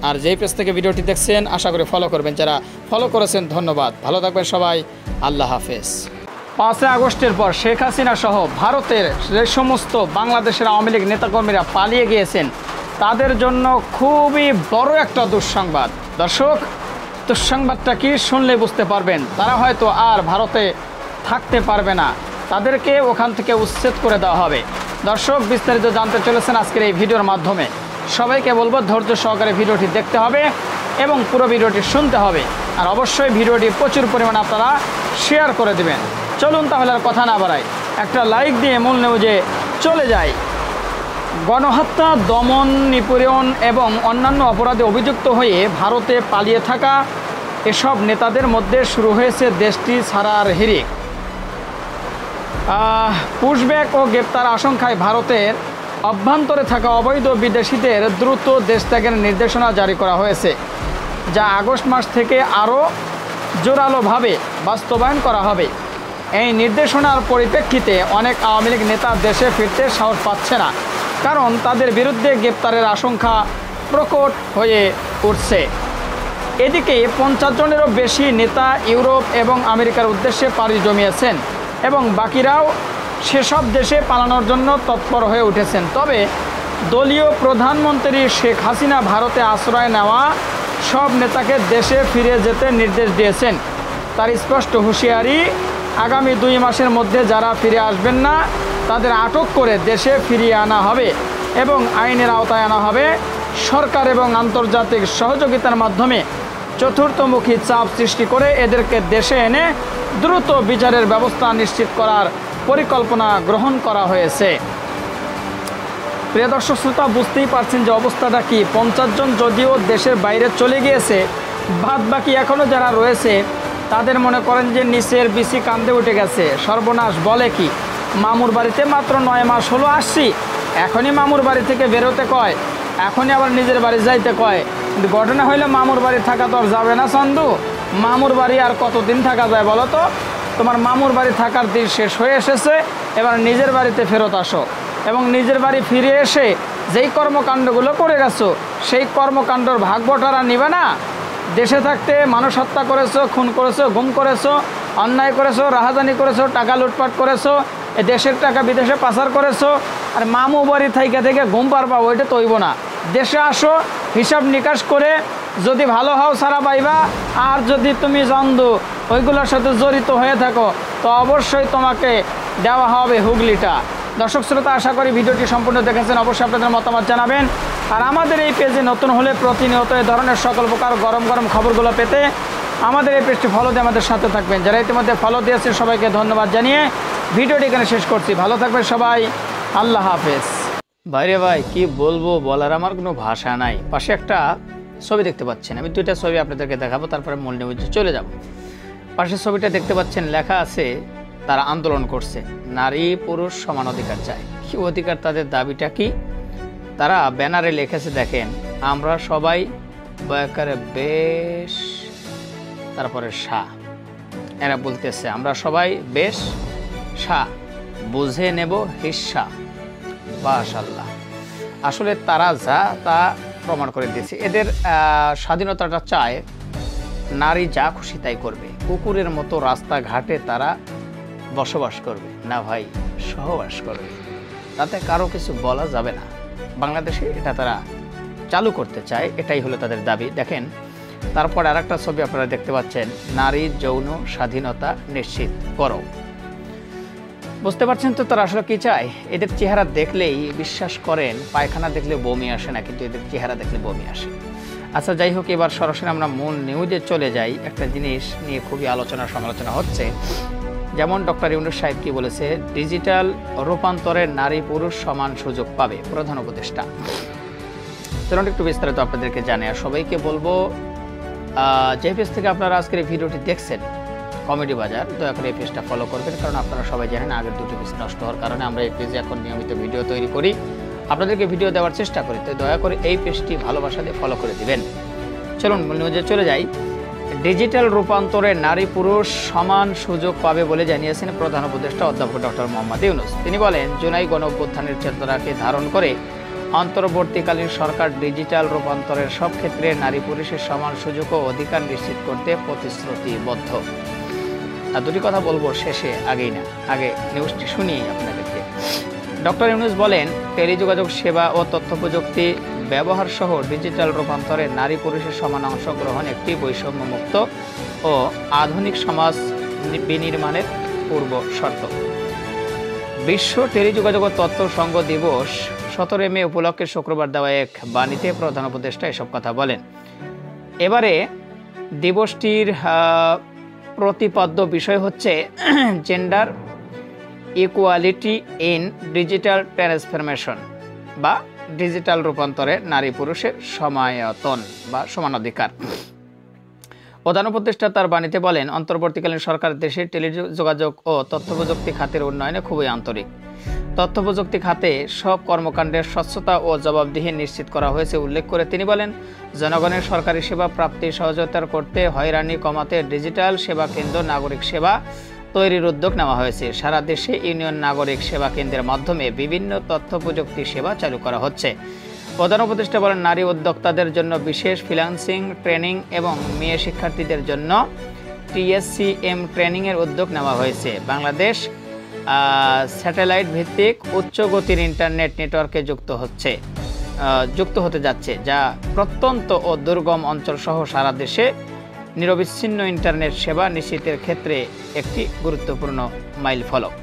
আর যেই পেজ থেকে ভিডিওটি দেখছেন আশা করি ফলো করবেন। যারা ফলো করেছেন ধন্যবাদ। ভালো থাকবেন সবাই। আল্লাহ হাফেজ। 5 আগস্টের পর শেখ হাসিনা সহ ভারতের যে সমস্ত বাংলাদেশের আওয়ামী লীগ নেতাকর্মীরা পালিয়ে গিয়েছেন, তাদের জন্য খুবই বড় একটা দুঃসংবাদ। দর্শক, দুঃসংবাদটা কি শুনলে বুঝতে পারবেন। তারা হয়তো আর ভারতে থাকতে পারবে না, তাদেরকে ওখান থেকে উচ্ছেদ করে দেওয়া হবে। দর্শক, বিস্তারিত জানতে চলেছেন আজকের এই ভিডিওর মাধ্যমে। সবাইকে বলবো ধৈর্য সহকারে ভিডিওটি দেখতে হবে এবং পুরো ভিডিওটি শুনতে হবে। আর অবশ্যই ভিডিওটি প্রচুর পরিমাণে আপনারা শেয়ার করে দেবেন। চলুন তাহলে আর কথা না বাড়াই, একটা লাইক দিয়ে মূল নিউজে চলে যাই। গণহত্যা, দমন, নিপীড়ন এবং অন্যান্য অপরাধে অভিযুক্ত হয়ে ভারতে পালিয়ে থাকা এসব নেতাদের মধ্যে শুরু হয়েছে দেশটি ছাড়ার হিড়িক। পুশব্যাক ও গ্রেপ্তার আশঙ্কায় ভারতের অভ্যন্তরে থাকা অবৈধ বিদেশিদের দ্রুত দেশ ত্যাগের নির্দেশনা জারি করা হয়েছে, যা আগস্ট মাস থেকে আরও জোরালোভাবে বাস্তবায়ন করা হবে। এই নির্দেশনার পরিপ্রেক্ষিতে অনেক আওয়ামী লীগ নেতা দেশে ফিরতে সাহস পাচ্ছে না, কারণ তাদের বিরুদ্ধে গ্রেপ্তারের আশঙ্কা প্রকট হয়ে উঠছে। এদিকে 50 জনেরও বেশি নেতা ইউরোপ এবং আমেরিকার উদ্দেশ্যে পাড়ি জমিয়েছেন এবং বাকিরাও সেসব দেশে পালানোর জন্য তৎপর হয়ে উঠেছেন। তবে দলীয় প্রধানমন্ত্রী শেখ হাসিনা ভারতে আশ্রয় নেওয়া সব নেতাকে দেশে ফিরে যেতে নির্দেশ দিয়েছেন। তার স্পষ্ট হুঁশিয়ারি, আগামী 2 মাসের মধ্যে যারা ফিরে আসবেন না তাদের আটক করে দেশে ফিরিয়ে আনা হবে এবং আইনের আওতায় আনা হবে। সরকার এবং আন্তর্জাতিক সহযোগিতার মাধ্যমে চতুর্থমুখী চাপ সৃষ্টি করে এদেরকে দেশে এনে দ্রুত বিচারের ব্যবস্থা নিশ্চিত করার পরিকল্পনা গ্রহণ করা হয়েছে। প্রিয় দর্শক শ্রোতা, বুঝতেই পারছেন যে অবস্থাটা কি। 50 জন যদিও দেশের বাইরে চলে গিয়েছে, বাদ বাকি এখনও যারা রয়েছে তাদের মনে করেন যে নিচের বিসি কান্দে উঠে গেছে, সর্বনাশ বলে কি, মামুর বাড়িতে মাত্র 9 মাস হলো আসছি, এখনই মামুর বাড়ি থেকে বেরোতে কয়, এখনই আবার নিজের বাড়ি যাইতে কয়। কিন্তু ঘটনা হইলে মামুর বাড়ি থাকা তো আর যাবে না চন্দু, মামুর বাড়ি আর কতদিন থাকা যায় বলো তো? তোমার মামুর বাড়ি থাকার দিন শেষ হয়ে এসেছে, এবার নিজের বাড়িতে ফেরত আসো এবং নিজের বাড়ি ফিরে এসে যেই কর্মকাণ্ডগুলো করে গেছো সেই কর্মকাণ্ডর ভাগ বটারা নিবে না? দেশে থাকতে মানুষ হত্যা করেছো, খুন করেছো, গুম করেছো, অন্যায় করেছো, রাহাজানি করেছো, টাকা লুটপাট করেছো, এই দেশের টাকা বিদেশে পাচার করেছো, আর মামু বাড়ি থেকে ঘুম পারবা ওইটা তৈব না। দেশে আসো, হিসাব নিকাশ করে যদি ভালো হও সারা পাইবা, আর যদি তুমি জন্দু ওইগুলোর সাথে জড়িত হয়ে থাকো তো অবশ্যই তোমাকে দেওয়া হবে হুগলিটা। দর্শক শ্রোতা, আশা করি ভিডিওটি সম্পূর্ণ দেখেছেন, অবশ্যই আপনাদের মতামত জানাবেন। আর আমাদের এই পেজে নতুন হলে প্রতিনিয়ত এই ধরনের সকল প্রকার গরম গরম খবরগুলো পেতে আমাদের এই পেজটি ফলো দিয়ে আমাদের সাথে থাকবেন। যারা ইতিমধ্যে ফলো দিয়েছেন সবাইকে ধন্যবাদ জানিয়ে ভিডিওটি এখানে শেষ করছি। ভালো থাকবেন সবাই, আল্লাহ হাফেজ। ভাইরে ভাই কি বলবো, বলার আমার কোনো ভাষা নাই। পাশে একটা ছবি দেখতে পাচ্ছেন, আমি 2টা ছবি আপনাদেরকে দেখাবো, তারপরে মূল নিউজে চলে যাব। পাশের ছবিটা দেখতে পাচ্ছেন, লেখা আছে তারা আন্দোলন করছে, নারী পুরুষ সমান অধিকার চায়। কি অধিকার, তাদের দাবিটা কি? তারা ব্যানারে লিখেছে, দেখেন, আমরা সবাই বয়াকারে বেশ, তারপরে শাহ, এরা বলতেছে আমরা সবাই বেশ শাহ, বুঝে নেব হিস্সা। মাশাআল্লাহ, আসলে তারা যা তা প্রমাণ করে দিয়েছে। এদের স্বাধীনতাটা চায়, নারী যা খুশি তাই করবে, কুকুরের মতো রাস্তাঘাটে তারা বসবাস করবে না ভাই, সহবাস করবে, তাতে কারো কিছু বলা যাবে না। বাংলাদেশে এটা তারা চালু করতে চায়, এটাই হলো তাদের দাবি। দেখেন, তারপর আরেকটা ছবি আপনারা দেখতে পাচ্ছেন, নারীর যৌন স্বাধীনতা নিশ্চিত করো। বুঝতে পারছেন তো তারা আসলে কি চায়? এদের চেহারা দেখলেই বিশ্বাস করেন, পায়খানা দেখলে বমি আসে না, কিন্তু এদের চেহারা দেখলে বমি আসে। আচ্ছা, যাই হোক, এবার সরাসরি আমরা মূল নিউজে চলে যাই। একটা জিনিস নিয়ে খুবই আলোচনা সমালোচনা হচ্ছে, যেমন ডক্টর ইউনূস সাহেব কি বলেছে, ডিজিটাল রূপান্তরে নারী পুরুষ সমান সুযোগ পাবে প্রধান উপদেষ্টা। চলুন একটু বিস্তারিত আপনাদেরকে জানাই। আর সবাইকে বলবো, যে পেজ থেকে আপনারা আজকের এই ভিডিওটি দেখছেন, কমেডি বাজার, দয়া করে এই পেজটা ফলো করবেন, কারণ আপনারা সবাই জানেন আগের 2টি পেজ নষ্ট হওয়ার কারণে আমরা এই পেজে এখন নিয়মিত ভিডিও তৈরি করি, আপনাদেরকে ভিডিও দেওয়ার চেষ্টা করি। তো দয়া করে এই পেজটি ভালোবাসা দিয়ে ফলো করে দিবেন। চলুন মূল নিউজে চলে যাই। ডিজিটাল রূপান্তরে নারী পুরুষ সমান সুযোগ পাবে বলে জানিয়েছেন প্রধান উপদেষ্টা অধ্যাপক ডক্টর মোহাম্মদ ইউনূস। তিনি বলেন, জুলাই গণঅভ্যুত্থানের চেতনাকে ধারণ করে অন্তর্বর্তীকালীন সরকার ডিজিটাল রূপান্তরের সব ক্ষেত্রে নারী পুরুষের সমান সুযোগ ও অধিকার নিশ্চিত করতে প্রতিশ্রুতিবদ্ধ। আর 2টি কথা বলবো শেষে, আগেই না, আগে নিউজটি শুনিয়ে আপনাদেরকে। ডক্টর ইউনূস বলেন, টেলিযোগাযোগ সেবা ও তথ্য প্রযুক্তি ব্যবহার সহ ডিজিটাল রূপান্তরে নারী পুরুষের সমান অংশগ্রহণ একটি বৈষম্যমুক্ত ও আধুনিক সমাজ বিনির্মাণের পূর্ব শর্ত। বিশ্ব টেলিযোগাযোগ ও তথ্য সংঘ দিবস 17 মে উপলক্ষে শুক্রবার দেওয়া এক বাণীতে প্রধান উপদেষ্টা এসব কথা বলেন। এবারে দিবসটির প্রতিপাদ্য বিষয় হচ্ছে gender equality in digital transformation, বা ডিজিটাল রূপান্তরে নারী পুরুষের সমায়তন বা সমানাধিকার। প্রধান উপদেষ্টা তার বাণীতে বলেন, অন্তর্বর্তীকালীন সরকার দেশের টেলিযোগাযোগ ও তথ্য প্রযুক্তি খাতের উন্নয়নে খুবই আন্তরিক। তথ্য প্রযুক্তি খাতে সব কর্মকাণ্ডের স্বচ্ছতা ও জবাবদিহি নিশ্চিত করা হয়েছে উল্লেখ করে তিনি বলেন, জনগণের সরকারি সেবা প্রাপ্তি সহজতর করতে হয়রানি কমাতে ডিজিটাল সেবা কেন্দ্র নাগরিক সেবা তৈরির উদ্যোগ নেওয়া হয়েছে। সারা দেশে ইউনিয়ন নাগরিক সেবা কেন্দ্রের মাধ্যমে বিভিন্ন তথ্য প্রযুক্তি সেবা চালু করা হচ্ছে। প্রধান উপদেষ্টা বলেন, নারী উদ্যোক্তাদের জন্য বিশেষ ফ্রিল্যান্সিং ট্রেনিং এবং মেয়ে শিক্ষার্থীদের জন্য TSCM ট্রেনিংয়ের উদ্যোগ নেওয়া হয়েছে। বাংলাদেশ স্যাটেলাইট ভিত্তিক উচ্চ গতির ইন্টারনেট নেটওয়ার্কে যুক্ত হতে যাচ্ছে, যা প্রত্যন্ত ও দুর্গম অঞ্চল সহ সারা দেশে নিরবিচ্ছিন্ন ইন্টারনেট সেবা নিশ্চিতের ক্ষেত্রে একটি গুরুত্বপূর্ণ মাইলফলক।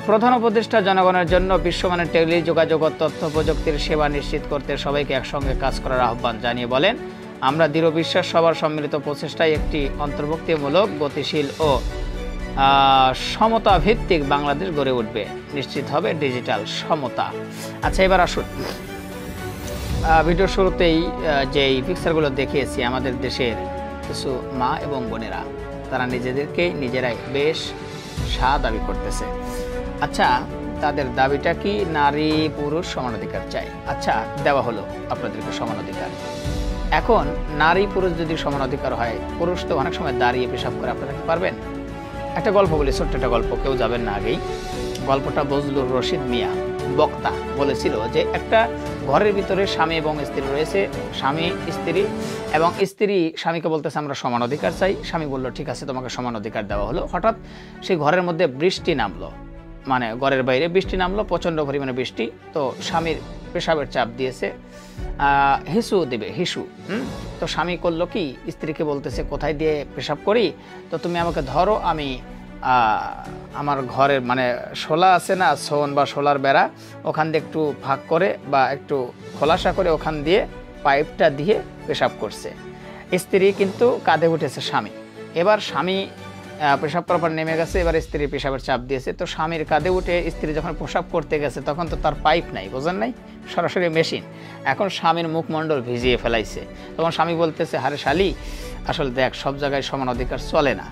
প্রধান উপদেষ্টা জনগণের জন্য বিশ্বমানের টেলিযোগাযোগ ও তথ্য প্রযুক্তির সেবা নিশ্চিত করতে সবাইকে একসঙ্গে কাজ করার আহ্বান জানিয়ে বলেন, আমরা দৃঢ় বিশ্বাস সবার সম্মিলিত প্রচেষ্টায় একটি অন্তর্ভুক্তিমূলক, গতিশীল ও সমতা ভিত্তিক বাংলাদেশ গড়ে উঠবে, নিশ্চিত হবে ডিজিটাল সমতা। আচ্ছা, এবার আসুন, ভিডিওর শুরুতেই যেই পিকচারগুলো দেখিয়েছি আমাদের দেশের কিছু মা এবং বোনেরা তারা নিজেদেরকেই নিজেরাই বেশ দাবি করতেছে। আচ্ছা, তাদের দাবিটা কি? নারী পুরুষ সমান অধিকার চাই। আচ্ছা, দেওয়া হলো আপনাদেরকে সমান অধিকার। এখন নারী পুরুষ যদি সমান অধিকার হয়, পুরুষ তো অনেক সময় দাঁড়িয়ে পেশাব করে, আপনারা কি পারবেন? একটা গল্প বলি, ছোট্ট একটা গল্প, কেউ যাবেন না আগেই। গল্পটা বজলুর রশিদ মিয়া বক্তা বলেছিল যে একটা ঘরের ভিতরে স্বামী এবং স্ত্রী রয়েছে। স্বামী স্ত্রী, এবং স্ত্রী স্বামীকে বলতেছে আমরা সমান অধিকার চাই। স্বামী বলল ঠিক আছে, তোমাকে সমান অধিকার দেওয়া হলো। হঠাৎ সেই ঘরের মধ্যে বৃষ্টি নামলো, মানে ঘরের বাইরে বৃষ্টি নামলো, প্রচণ্ড পরিমাণে বৃষ্টি। তো স্বামীর পেশাবের চাপ দিয়েছে, হিসু দেবে, হিসু। তো স্বামী করলো কি, স্ত্রীকে বলতেছে কোথায় দিয়ে পেশাব করি, তো তুমি আমাকে ধরো, আমি আমার ঘরের মানে শোলা আছে না, সোন বা শোলার বেড়া, ওখান দিয়ে একটু ভাগ করে বা একটু খোলাসা করে ওখান দিয়ে পাইপটা দিয়ে পেশাব করছে। স্ত্রী কিন্তু কাঁধে উঠেছে স্বামী। এবার স্বামী পেশাব করার পর নেমে গেছে, এবার স্ত্রী পেশাবের চাপ দিয়েছে। তো স্বামীর কাঁধে উঠে স্ত্রী যখন পেশাব করতে গেছে তখন তো তার পাইপ নাই, বোঝেন নাই, সরাসরি মেশিন। এখন স্বামীর মুখমণ্ডল ভিজিয়ে ফেলাইছে। তখন স্বামী বলতেছে হারে শালি, আসলে দেখ সব জায়গায় সমান অধিকার চলে না।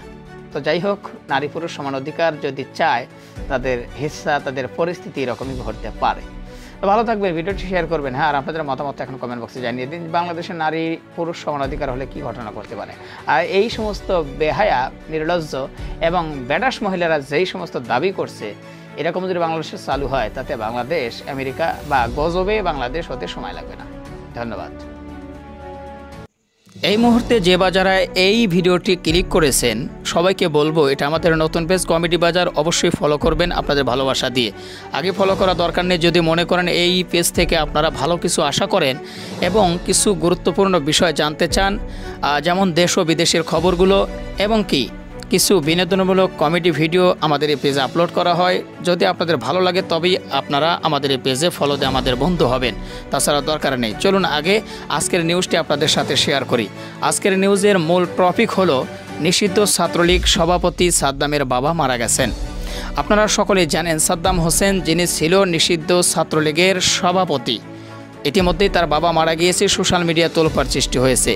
তো যাই হোক, নারী পুরুষ সমান অধিকার যদি চায়, তাদের হিস্সা, তাদের পরিস্থিতি এরকমই ঘটতে পারে। তো ভালো থাকবেন, ভিডিওটি শেয়ার করবেন। হ্যাঁ, আর আপনাদের মতামত এখন কমেন্ট বক্সে জানিয়ে দিন, বাংলাদেশের নারী পুরুষ সমান অধিকার হলে কী ঘটনা করতে পারে। আর এই সমস্ত বেহায়া, নির্লজ্জ এবং ব্যাডাস মহিলারা যেই সমস্ত দাবি করছে, এরকম যদি বাংলাদেশে চালু হয়, তাতে বাংলাদেশ আমেরিকা বা গজবে বাংলাদেশ হতে সময় লাগবে না। ধন্যবাদ। এই মুহূর্তে যে বাজারে এই ভিডিওটি ক্লিক করেছেন, সবাইকে বলবো এটা আমাদের নতুন পেজ কমেডি বাজার, অবশ্যই ফলো করবেন আপনাদের ভালোবাসা দিয়ে। আগে ফলো করা দরকার নেই, যদি মনে করেন এই পেজ থেকে আপনারা ভালো কিছু আশা করেন এবং কিছু গুরুত্বপূর্ণ বিষয় জানতে চান, যেমন দেশ ও বিদেশের খবরগুলো এবং কিছু বিনোদনমূলক কমেডি ভিডিও আমাদের এই পেজে আপলোড করা হয়। যদি আপনাদের ভালো লাগে তবেই আপনারা আমাদের এই পেজে ফলো দিয়ে আমাদের বন্ধু হবেন, তাছাড়া দরকার নেই। চলুন আগে আজকের নিউজটি আপনাদের সাথে শেয়ার করি। আজকের নিউজের মূল টপিক হলো নিষিদ্ধ ছাত্রলীগ সভাপতি সাদ্দামের বাবা মারা গেছেন। আপনারা সকলেই জানেন সাদ্দাম হোসেন যিনি ছিল নিষিদ্ধ ছাত্রলীগের সভাপতি, ইতিমধ্যেই তার বাবা মারা গিয়েছে, সোশ্যাল মিডিয়া তোলপাড় সৃষ্টি হয়েছে।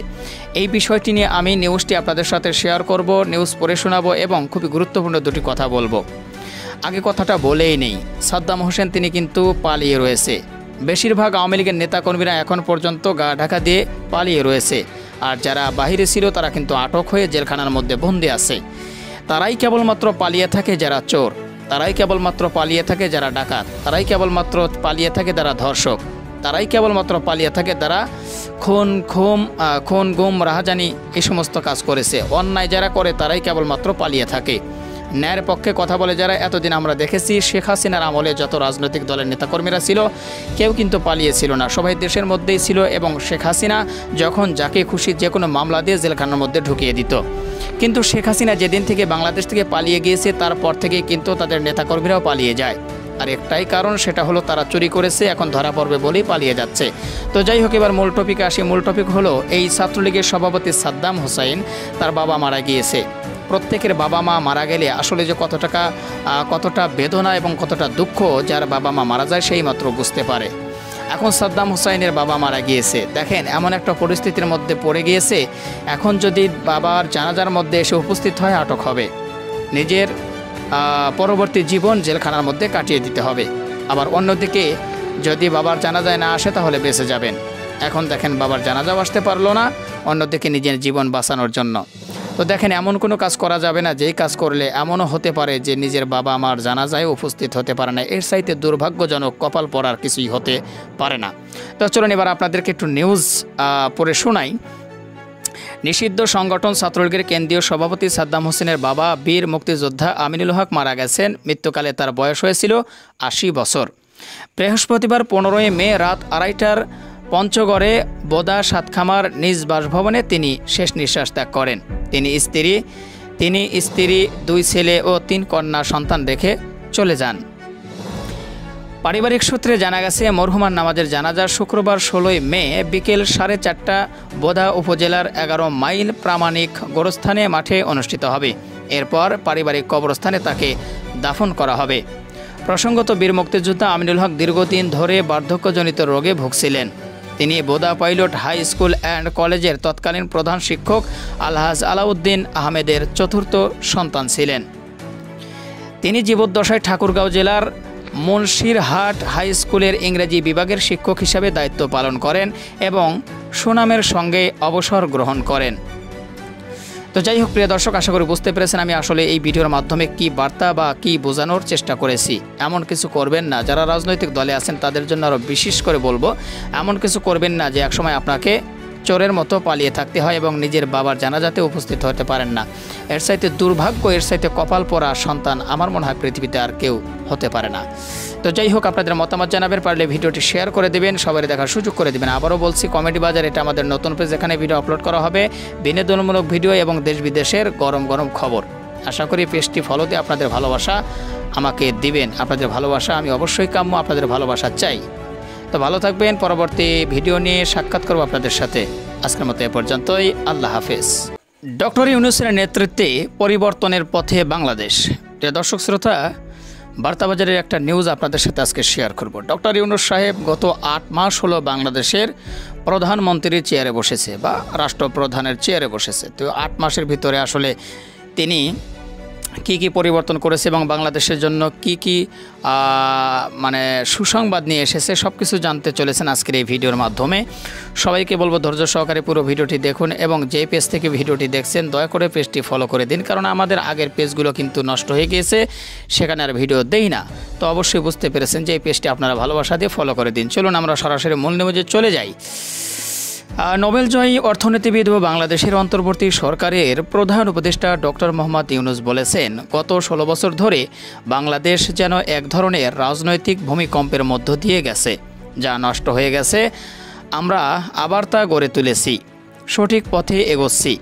এই বিষয়টি নিয়ে আমি নিউজটি আপনাদের সাথে শেয়ার করব, নিউজ পড়ে শোনাবো এবং খুবই গুরুত্বপূর্ণ দুটি কথা বলবো। আগে কথাটা বলেই নেই, সাদ্দাম হোসেন তিনি কিন্তু পালিয়ে রয়েছে। বেশিরভাগ আওয়ামী লীগের নেতাকর্মীরা এখন পর্যন্ত গা ঢাকা দিয়ে পালিয়ে রয়েছে, আর যারা বাহিরে ছিল তারা কিন্তু আটক হয়ে জেলখানার মধ্যে বন্দী আছে। তারাই কেবলমাত্র পালিয়ে থাকে যারা চোর, তারাই কেবলমাত্র পালিয়ে থাকে যারা ডাকাত, তারাই কেবলমাত্র পালিয়ে থাকে যারা ধর্ষক, তারাই কেবলমাত্র পালিয়ে থাকে যারা খুন গুম রাহাজানি এই সমস্ত কাজ করেছে। অন্যায় যারা করে তারাই কেবলমাত্র পালিয়ে থাকে। ন্যায়ের পক্ষে কথা বলে যারা, এতদিন আমরা দেখেছি শেখ হাসিনার আমলে যত রাজনৈতিক দলের নেতাকর্মীরা ছিল কেউ কিন্তু পালিয়েছিল না, সবাই দেশের মধ্যেই ছিল এবং শেখ হাসিনা যখন যাকে খুশি যে কোনো মামলা দিয়ে জেলখানার মধ্যে ঢুকিয়ে দিত। কিন্তু শেখ হাসিনা যেদিন থেকে বাংলাদেশ থেকে পালিয়ে গিয়েছে তারপর থেকে কিন্তু তাদের নেতাকর্মীরাও পালিয়ে যায়। আর একটাই কারণ, সেটা হলো তারা চুরি করেছে, এখন ধরা পড়বে বলেই পালিয়ে যাচ্ছে। তো যাই হোক, এবার মূল টপিকে আসি। মূল টপিক হলো এই ছাত্রলীগের সভাপতি সাদ্দাম হোসেন, তার বাবা মারা গিয়েছে। প্রত্যেকের বাবা মা মারা গেলে আসলে যে কতটা বেদনা এবং কতটা দুঃখ যার বাবা মা মারা যায় সেই মাত্র বুঝতে পারে। এখন সাদ্দাম হোসেনের বাবা মারা গিয়েছে, দেখেন এমন একটা পরিস্থিতির মধ্যে পড়ে গিয়েছে, এখন যদি বাবার জানাজার মধ্যে এসে উপস্থিত হয় আটক হবে, নিজের পরবর্তী জীবন জেলখানার মধ্যে কাটিয়ে দিতে হবে। আবার অন্যদিকে যদি বাবার জানাজায় না আসে তাহলে বেঁচে যাবেন। এখন দেখেন বাবার জানাজাও আসতে পারলো না, অন্যদিকে নিজের জীবন বাঁচানোর জন্য। তো দেখেন এমন কোনো কাজ করা যাবে না যেই কাজ করলে এমনও হতে পারে যে নিজের বাবা মার জানাজায় উপস্থিত হতে পারে না। এর চাইতে দুর্ভাগ্যজনক কপাল পড়ার কিছুই হতে পারে না। তো চলুন এবার আপনাদেরকে একটু নিউজ পড়ে শোনাই। নিষিদ্ধ সংগঠন ছাত্রলীগের কেন্দ্রীয় সভাপতি সাদ্দাম হোসেনের বাবা বীর মুক্তিযোদ্ধা আমিনুল হক মারা গেছেন। মৃত্যুকালে তার বয়স হয়েছিল 80 বছর। বৃহস্পতিবার 15 মে রাত 2:30টার পঞ্চগড়ে বোদা সাতখামার নিজ বাসভবনে তিনি শেষ নিঃশ্বাস ত্যাগ করেন। তিনি স্ত্রী 2 ছেলে ও 3 কন্যা সন্তান রেখে চলে যান। পারিবারিক সূত্রে জানা গেছে মরহুমার নামাজের জানাজা শুক্রবার 16 মে বিকেল 4:30টা বোদা উপজেলার 11 মাইল প্রামাণিক গোরস্থানে মাঠে অনুষ্ঠিত হবে। এরপর পারিবারিক কবরস্থানে তাকে দাফন করা হবে। প্রসঙ্গত বীর মুক্তিযোদ্ধা আমিনুল হক দীর্ঘদিন ধরে বার্ধক্যজনিত রোগে ভুগছিলেন। তিনি Boda pilot high school and কলেজের তৎকালীন প্রধান শিক্ষক আলহাজ আলাউদ্দিন আহমেদের চতুর্থ সন্তান ছিলেন। তিনি জীবদ্দশায় ঠাকুরগাঁও জেলার মুন্সিরহাট হাই স্কুলের ইংরেজি বিভাগের শিক্ষক হিসাবে দায়িত্ব পালন করেন এবং সুনামের সঙ্গে অবসর গ্রহণ করেন। তো যাই হোক প্রিয় দর্শক, আশা করি বুঝতে পেরেছেন আমি আসলে এই ভিডিওর মাধ্যমে কি বার্তা বা কি বোঝানোর চেষ্টা করেছি। এমন কিছু করবেন না, যারা রাজনৈতিক দলে আছেন তাদের জন্য আরও বিশেষ করে বলবো, এমন কিছু করবেন না যে একসময় আপনাকে চোরের মতো পালিয়ে থাকতে হয় এবং নিজের বাবার জানাজাতে উপস্থিত হতে পারেন না। এর চাইতে দুর্ভাগ্য, এর চাইতে কপাল পোড়া সন্তান আমার মনে হয় পৃথিবীতে আর কেউ হতে পারে না। তো যাই হোক, আপনাদের মতামত জানাবেন, পারলে ভিডিওটি শেয়ার করে দেবেন, সবাই দেখার সুযোগ করে দেবেন। আবারও বলছি, কমেডি বাজার এটা আমাদের নতুন পেজ, যেখানে ভিডিও আপলোড করা হবে বিনোদনমূলক ভিডিও এবং দেশ বিদেশের গরম গরম খবর। আশা করি পেজটি ফলো দিয়ে আপনাদের ভালোবাসা আমাকে দিবেন। আপনাদের ভালোবাসা আমি অবশ্যই কাম্য, আপনাদের ভালোবাসা চাই। তো ভালো থাকবেন, পরবর্তী ভিডিও নিয়ে সাক্ষাৎ করব আপনাদের সাথে। আজকের মতো এ পর্যন্তই, আল্লাহ হাফেজ। ডক্টর ইউনূসের নেতৃত্বে পরিবর্তনের পথে বাংলাদেশ। প্রিয় দর্শক শ্রোতা, বার্তাবাজারের একটা নিউজ আপনাদের সাথে আজকে শেয়ার করব। ডক্টর ইউনূস সাহেব গত 8 মাস হলো বাংলাদেশের প্রধানমন্ত্রীর চেয়ারে বসেছে বা রাষ্ট্রপ্রধানের চেয়ারে বসেছে। তো 8 মাসের ভিতরে আসলে তিনি কি পরিবর্তন করেছে এবং বাংলাদেশের জন্য কি মানে সুসংবাদ নিয়ে এসেছে সব কিছু জানতে চলেছেন আজকের এই ভিডিওর মাধ্যমে। সবাইকে বলবো ধৈর্য সহকারে পুরো ভিডিওটি দেখুন এবং যে পেজ থেকে ভিডিওটি দেখছেন দয়া করে পেজটি ফলো করে দিন, কারণ আমাদের আগের পেজগুলো কিন্তু নষ্ট হয়ে গিয়েছে, সেখানে আর ভিডিও দেই না। তো অবশ্যই বুঝতে পেরেছেন যে এই পেজটি আপনারা ভালোবাসা দিয়ে ফলো করে দিন। চলুন আমরা সরাসরি মূল নিউজে চলে যাই। নোবেলজয়ী অর্থনীতিবিদ ও বাংলাদেশের অন্তর্বর্তী সরকারের প্রধান উপদেষ্টা ডক্টর মোহাম্মদ ইউনূস বলেছেন, গত 16 বছর ধরে বাংলাদেশ যেন এক ধরনের রাজনৈতিক ভূমিকম্পের মধ্য দিয়ে গেছে, যা নষ্ট হয়ে গেছে। আমরা আবার তা গড়ে তুলেছি, সঠিক পথে এগোচ্ছি,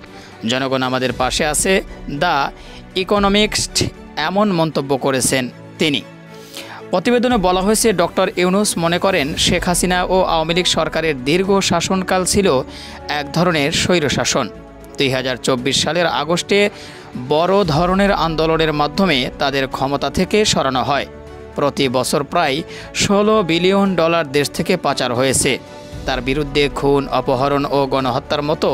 জনগণ আমাদের পাশে আছে। দ্য ইকোনমিস্ট এমন মন্তব্য করেছেন তিনি। প্রতিবেদনে বলা হয়েছে, ডক্টর ইউনূস মনে করেন শেখ হাসিনা ও আওয়ামী লীগ সরকারের দীর্ঘ শাসনকাল ছিল এক ধরনের স্বৈরশাসন। 2024 সালের আগস্টে বড় ধরনের আন্দোলনের মাধ্যমে তাদের ক্ষমতা থেকে সরানো হয়। প্রতি বছর প্রায় $16 বিলিয়ন দেশ থেকে পাচার হয়েছে। তার বিরুদ্ধে খুন, অপহরণ ও গণহত্যার মতো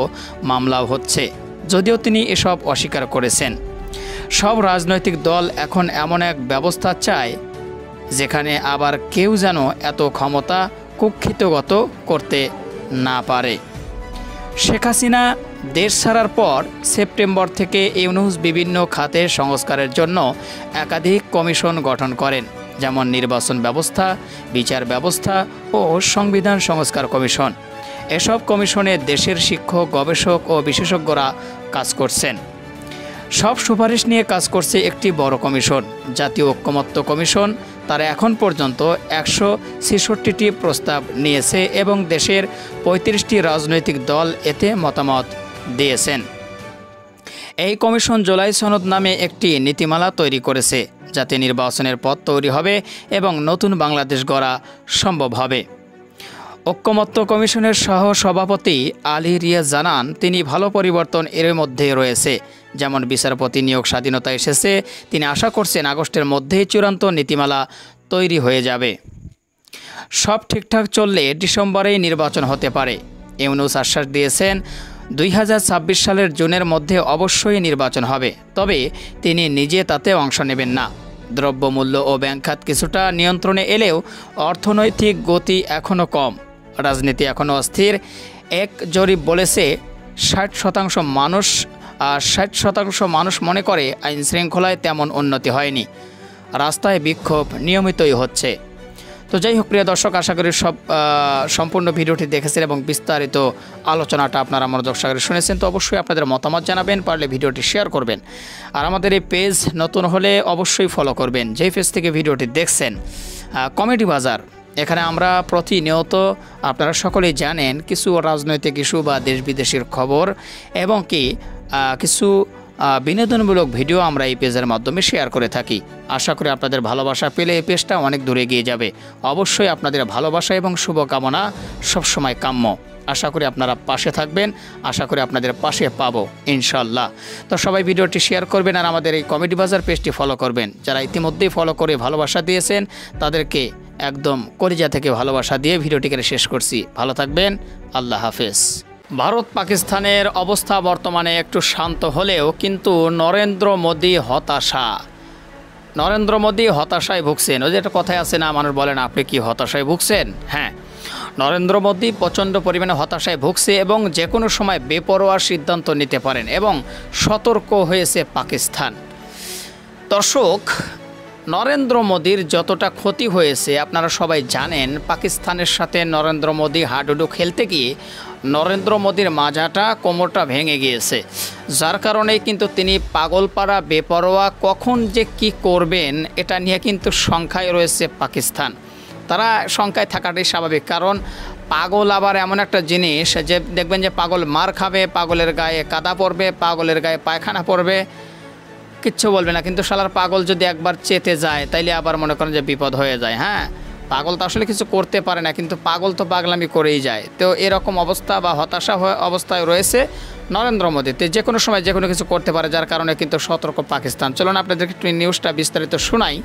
মামলাও হচ্ছে, যদিও তিনি এসব অস্বীকার করেছেন। সব রাজনৈতিক দল এখন এমন এক ব্যবস্থা চায় যেখানে আবার কেউ যেন এত ক্ষমতা কুক্ষিতগত করতে না পারে। শেখ হাসিনা দেশ ছাড়ার পর সেপ্টেম্বর থেকে ইউনূস বিভিন্ন খাতে সংস্কারের জন্য একাধিক কমিশন গঠন করেন, যেমন নির্বাচন ব্যবস্থা, বিচার ব্যবস্থা ও সংবিধান সংস্কার কমিশন। এসব কমিশনে দেশের শিক্ষক, গবেষক ও বিশেষজ্ঞরা কাজ করছেন। সব সুপারিশ নিয়ে কাজ করছে একটি বড় কমিশন, জাতীয় ঐক্যমত্য কমিশন। তারা এখন পর্যন্ত 166টি প্রস্তাব নিয়েছে এবং দেশের 35টি রাজনৈতিক দল এতে মতামত দিয়েছেন। এই কমিশন জুলাই সনদ নামে একটি নীতিমালা তৈরি করেছে, যাতে নির্বাচনের পথ তৈরি হবে এবং নতুন বাংলাদেশ গড়া সম্ভব হবে। ঐক্যমত্য কমিশনের সহ সভাপতি আলী রিয়া জানান, তিনি ভালো পরিবর্তন এর মধ্যে রয়েছে, যেমন বিচারপতি নিয়োগ স্বাধীনতা এসেছে। তিনি আশা করছেন আগস্টের মধ্যেই চূড়ান্ত নীতিমালা তৈরি হয়ে যাবে। সব ঠিকঠাক চললে ডিসেম্বরেই নির্বাচন হতে পারে। ইউনূস আশ্বাস দিয়েছেন 2026 সালের জুনের মধ্যে অবশ্যই নির্বাচন হবে, তবে তিনি নিজে তাতে অংশ নেবেন না। দ্রব্যমূল্য ও ব্যাংক খাত কিছুটা নিয়ন্ত্রণে এলেও অর্থনৈতিক গতি এখনও কম, রাজনীতি এখনও অস্থির। এক জরিপ বলেছে 60% মানুষ মনে করে আইন শৃঙ্খলায় তেমন উন্নতি হয়নি, রাস্তায় বিক্ষোভ নিয়মিতই হচ্ছে। তো যাই হোক প্রিয় দর্শক, আশা করি সম্পূর্ণ ভিডিওটি দেখেছেন এবং বিস্তারিত আলোচনাটা আপনারা মনোযোগ সহকারে শুনেছেন। তো অবশ্যই আপনাদের মতামত জানাবেন, পারলে ভিডিওটি শেয়ার করবেন। আর আমাদের এই পেজ নতুন হলে অবশ্যই ফলো করবেন। যেই পেজ থেকে ভিডিওটি দেখছেন, কমেডি বাজার, এখানে আমরা প্রতিনিয়ত আপনারা সকলেই জানেন কিছু রাজনৈতিক ইস্যু বা দেশ বিদেশের খবর এবং কিছু বিনোদনমূলক ভিডিও আমরা এই পেজের মাধ্যমে শেয়ার করে থাকি। আশা করি আপনাদের ভালোবাসা পেলে এই পেজটা অনেক দূরে এগিয়ে যাবে। অবশ্যই আপনাদের ভালোবাসা এবং শুভকামনা সবসময় কাম্য। আশা করি আপনারা পাশে থাকবেন, আশা করি আপনাদের পাশে পাবো ইনশাল্লাহ। তো সবাই ভিডিওটি শেয়ার করবেন আর আমাদের এই কমেডি বাজার পেজটি ফলো করবেন। যারা ইতিমধ্যেই ফলো করে ভালোবাসা দিয়েছেন তাদেরকে একদম কলিজা থেকে ভালোবাসা দিয়ে ভিডিওটিকে শেষ করছি। ভালো থাকবেন, আল্লাহ হাফেজ। ভারত পাকিস্তানের অবস্থা বর্তমানে একটু শান্ত হলেও কিন্তু নরেন্দ্র মোদী হতাশায় ভুগছেন। ওই যে একটা কথাই আছে না, মানুষ বলেন আপনি কি হতাশায় ভুগছেন? হ্যাঁ, নরেন্দ্র মোদী প্রচণ্ড পরিমাণে হতাশায় ভুগছে এবং যে কোনো সময় বেপরোয়া সিদ্ধান্ত নিতে পারেন এবং সতর্ক হয়েছে পাকিস্তান। দর্শক, নরেন্দ্র মোদীর যতটা ক্ষতি হয়েছে আপনারা সবাই জানেন। পাকিস্তানের সাথে নরেন্দ্র মোদী হাডুডু খেলতে গিয়ে নরেন্দ্র মোদীর মাজাটা, কোমরটা ভেঙে গিয়েছে, যার কারণেই কিন্তু তিনি পাগলপাড়া বেপরোয়া কখন যে কি করবেন এটা নিয়ে কিন্তু শঙ্কায় রয়েছে পাকিস্তান। তারা শঙ্কায় থাকাটাই স্বাভাবিক, কারণ পাগল আবার এমন একটা জিনিস যে দেখবেন যে পাগল মার খাবে, পাগলের গায়ে কাদা পড়বে, পাগলের গায়ে পায়খানা পড়বে, কিচ্ছু বলবে না, কিন্তু শালার পাগল যদি একবার চেতে যায় তাইলে আবার মনে করেন যে বিপদ হয়ে যায়। হ্যাঁ, পাগল তো আসলে কিছু করতে পারে না, কিন্তু পাগল তো পাগলামি করেই যায়। তো এরকম অবস্থা বা হতাশা অবস্থায় রয়েছে নরেন্দ্র মোদী। তো যে কোনো সময় যে কোনো কিছু করতে পারে, যার কারণে কিন্তু সতর্ক পাকিস্তান। চলুন আপনাদেরকে একটু নিউজটা বিস্তারিত শোনাই।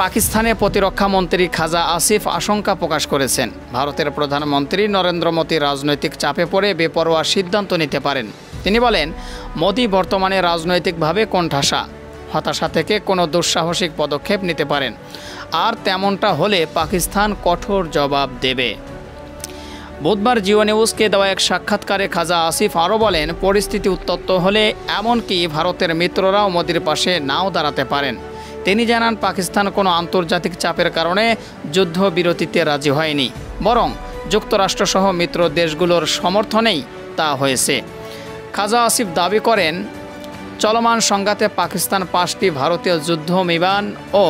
পাকিস্তানের প্রতিরক্ষা মন্ত্রী খাজা আসিফ আশঙ্কা প্রকাশ করেছেন ভারতের প্রধানমন্ত্রী নরেন্দ্র মোদী রাজনৈতিক চাপে পড়ে বেপরোয়া সিদ্ধান্ত নিতে পারেন। তিনি বলেন, মোদী বর্তমানে রাজনৈতিকভাবে কোণঠাসা, হতাশা থেকে কোনো দুঃসাহসিক পদক্ষেপ নিতে পারেন, আর তেমনটা হলে পাকিস্তান কঠোর জবাব দেবে। বুধবার জিও নিউজকে দেওয়া এক সাক্ষাৎকারে খাজা আসিফ আরও বলেন, পরিস্থিতি উত্তপ্ত হলে এমনকি ভারতের মিত্ররাও মোদীর পাশে নাও দাঁড়াতে পারেন। তিনি জানান, পাকিস্তান কোনো আন্তর্জাতিক চাপের কারণে যুদ্ধবিরতিতে রাজি হয়নি, বরং যুক্তরাষ্ট্রসহ মিত্র দেশগুলোর সমর্থনেই তা হয়েছে। খাজা আসিফ দাবি করেন, চলমান সংঘাতে পাকিস্তান 5টি ভারতীয় যুদ্ধ বিমান ও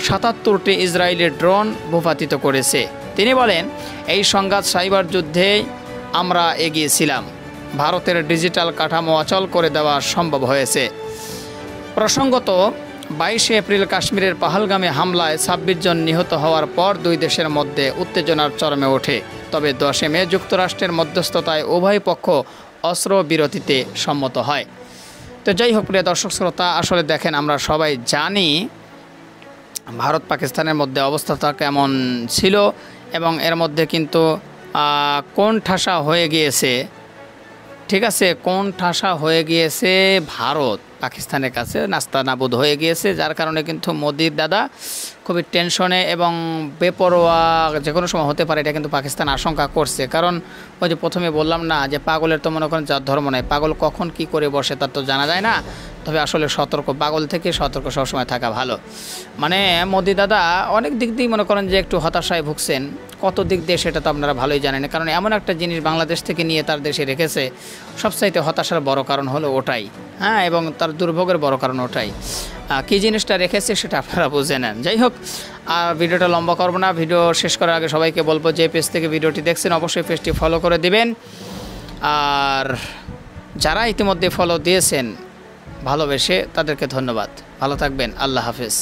77টি ইসরায়েলি ড্রোন ভূপাতিত করেছে। তিনি বলেন, এই সংঘাত সাইবার যুদ্ধে আমরা এগিয়েছিলাম, ভারতের ডিজিটাল কাঠামো অচল করে দেওয়া সম্ভব হয়েছে। প্রসঙ্গত, 22 এপ্রিল কাশ্মীরের পাহালগামে হামলায় 26 জন নিহত হওয়ার পর দুই দেশের মধ্যে উত্তেজনার চরমে ওঠে। তবে 10 মে যুক্তরাষ্ট্রের মধ্যস্থতায় উভয় পক্ষ অস্ত্রবিরতিতে সম্মত হয়। তো যাই হোক প্রিয় দর্শক শ্রোতা, আসলে দেখেন আমরা সবাই জানি ভারত পাকিস্তানের মধ্যে অবস্থাটা কেমন ছিল এবং এর মধ্যে কিন্তু কোণঠাসা হয়ে গিয়েছে। ঠিক আছে, কোণঠাসা হয়ে গিয়েছে ভারত পাকিস্তানের কাছে, নাস্তানাবুদ হয়ে গিয়েছে, যার কারণে কিন্তু মোদির দাদা খুবই টেনশনে এবং বেপরোয়া যে কোনো সময় হতে পারে, এটা কিন্তু পাকিস্তান আশঙ্কা করছে। কারণ ওই যে প্রথমে বললাম না যে পাগলের তো মনে করেন যার ধর্ম নেই, পাগল কখন কি করে বসে তার তো জানা যায় না। তবে আসলে পাগল থেকে সতর্ক সবসময় থাকা ভালো। মানে মোদি দাদা অনেক দিক দিয়ে মনে করেন যে একটু হতাশায় ভুগছেন, কত দিক দিয়ে সেটা তো আপনারা ভালোই জানেন। কারণ এমন একটা জিনিস বাংলাদেশ থেকে নিয়ে তার দেশে রেখেছে, সবচাইতে হতাশার বড় কারণ হলো ওটাই। হ্যাঁ, এবং তার দুর্ভোগের বড় কারণ ওটাই। কী জিনিসটা রেখেছে সেটা আপনারা বুঝে নেন। যাই হোক, আর ভিডিওটা লম্বা করবো না। ভিডিও শেষ করার আগে সবাইকে বলবো, যে পেজ থেকে ভিডিওটি দেখছেন অবশ্যই পেজটি ফলো করে দিবেন। আর যারা ইতিমধ্যে ফলো দিয়েছেন ভালোবেসে, তাদেরকে ধন্যবাদ। ভালো থাকবেন, আল্লাহ হাফেজ।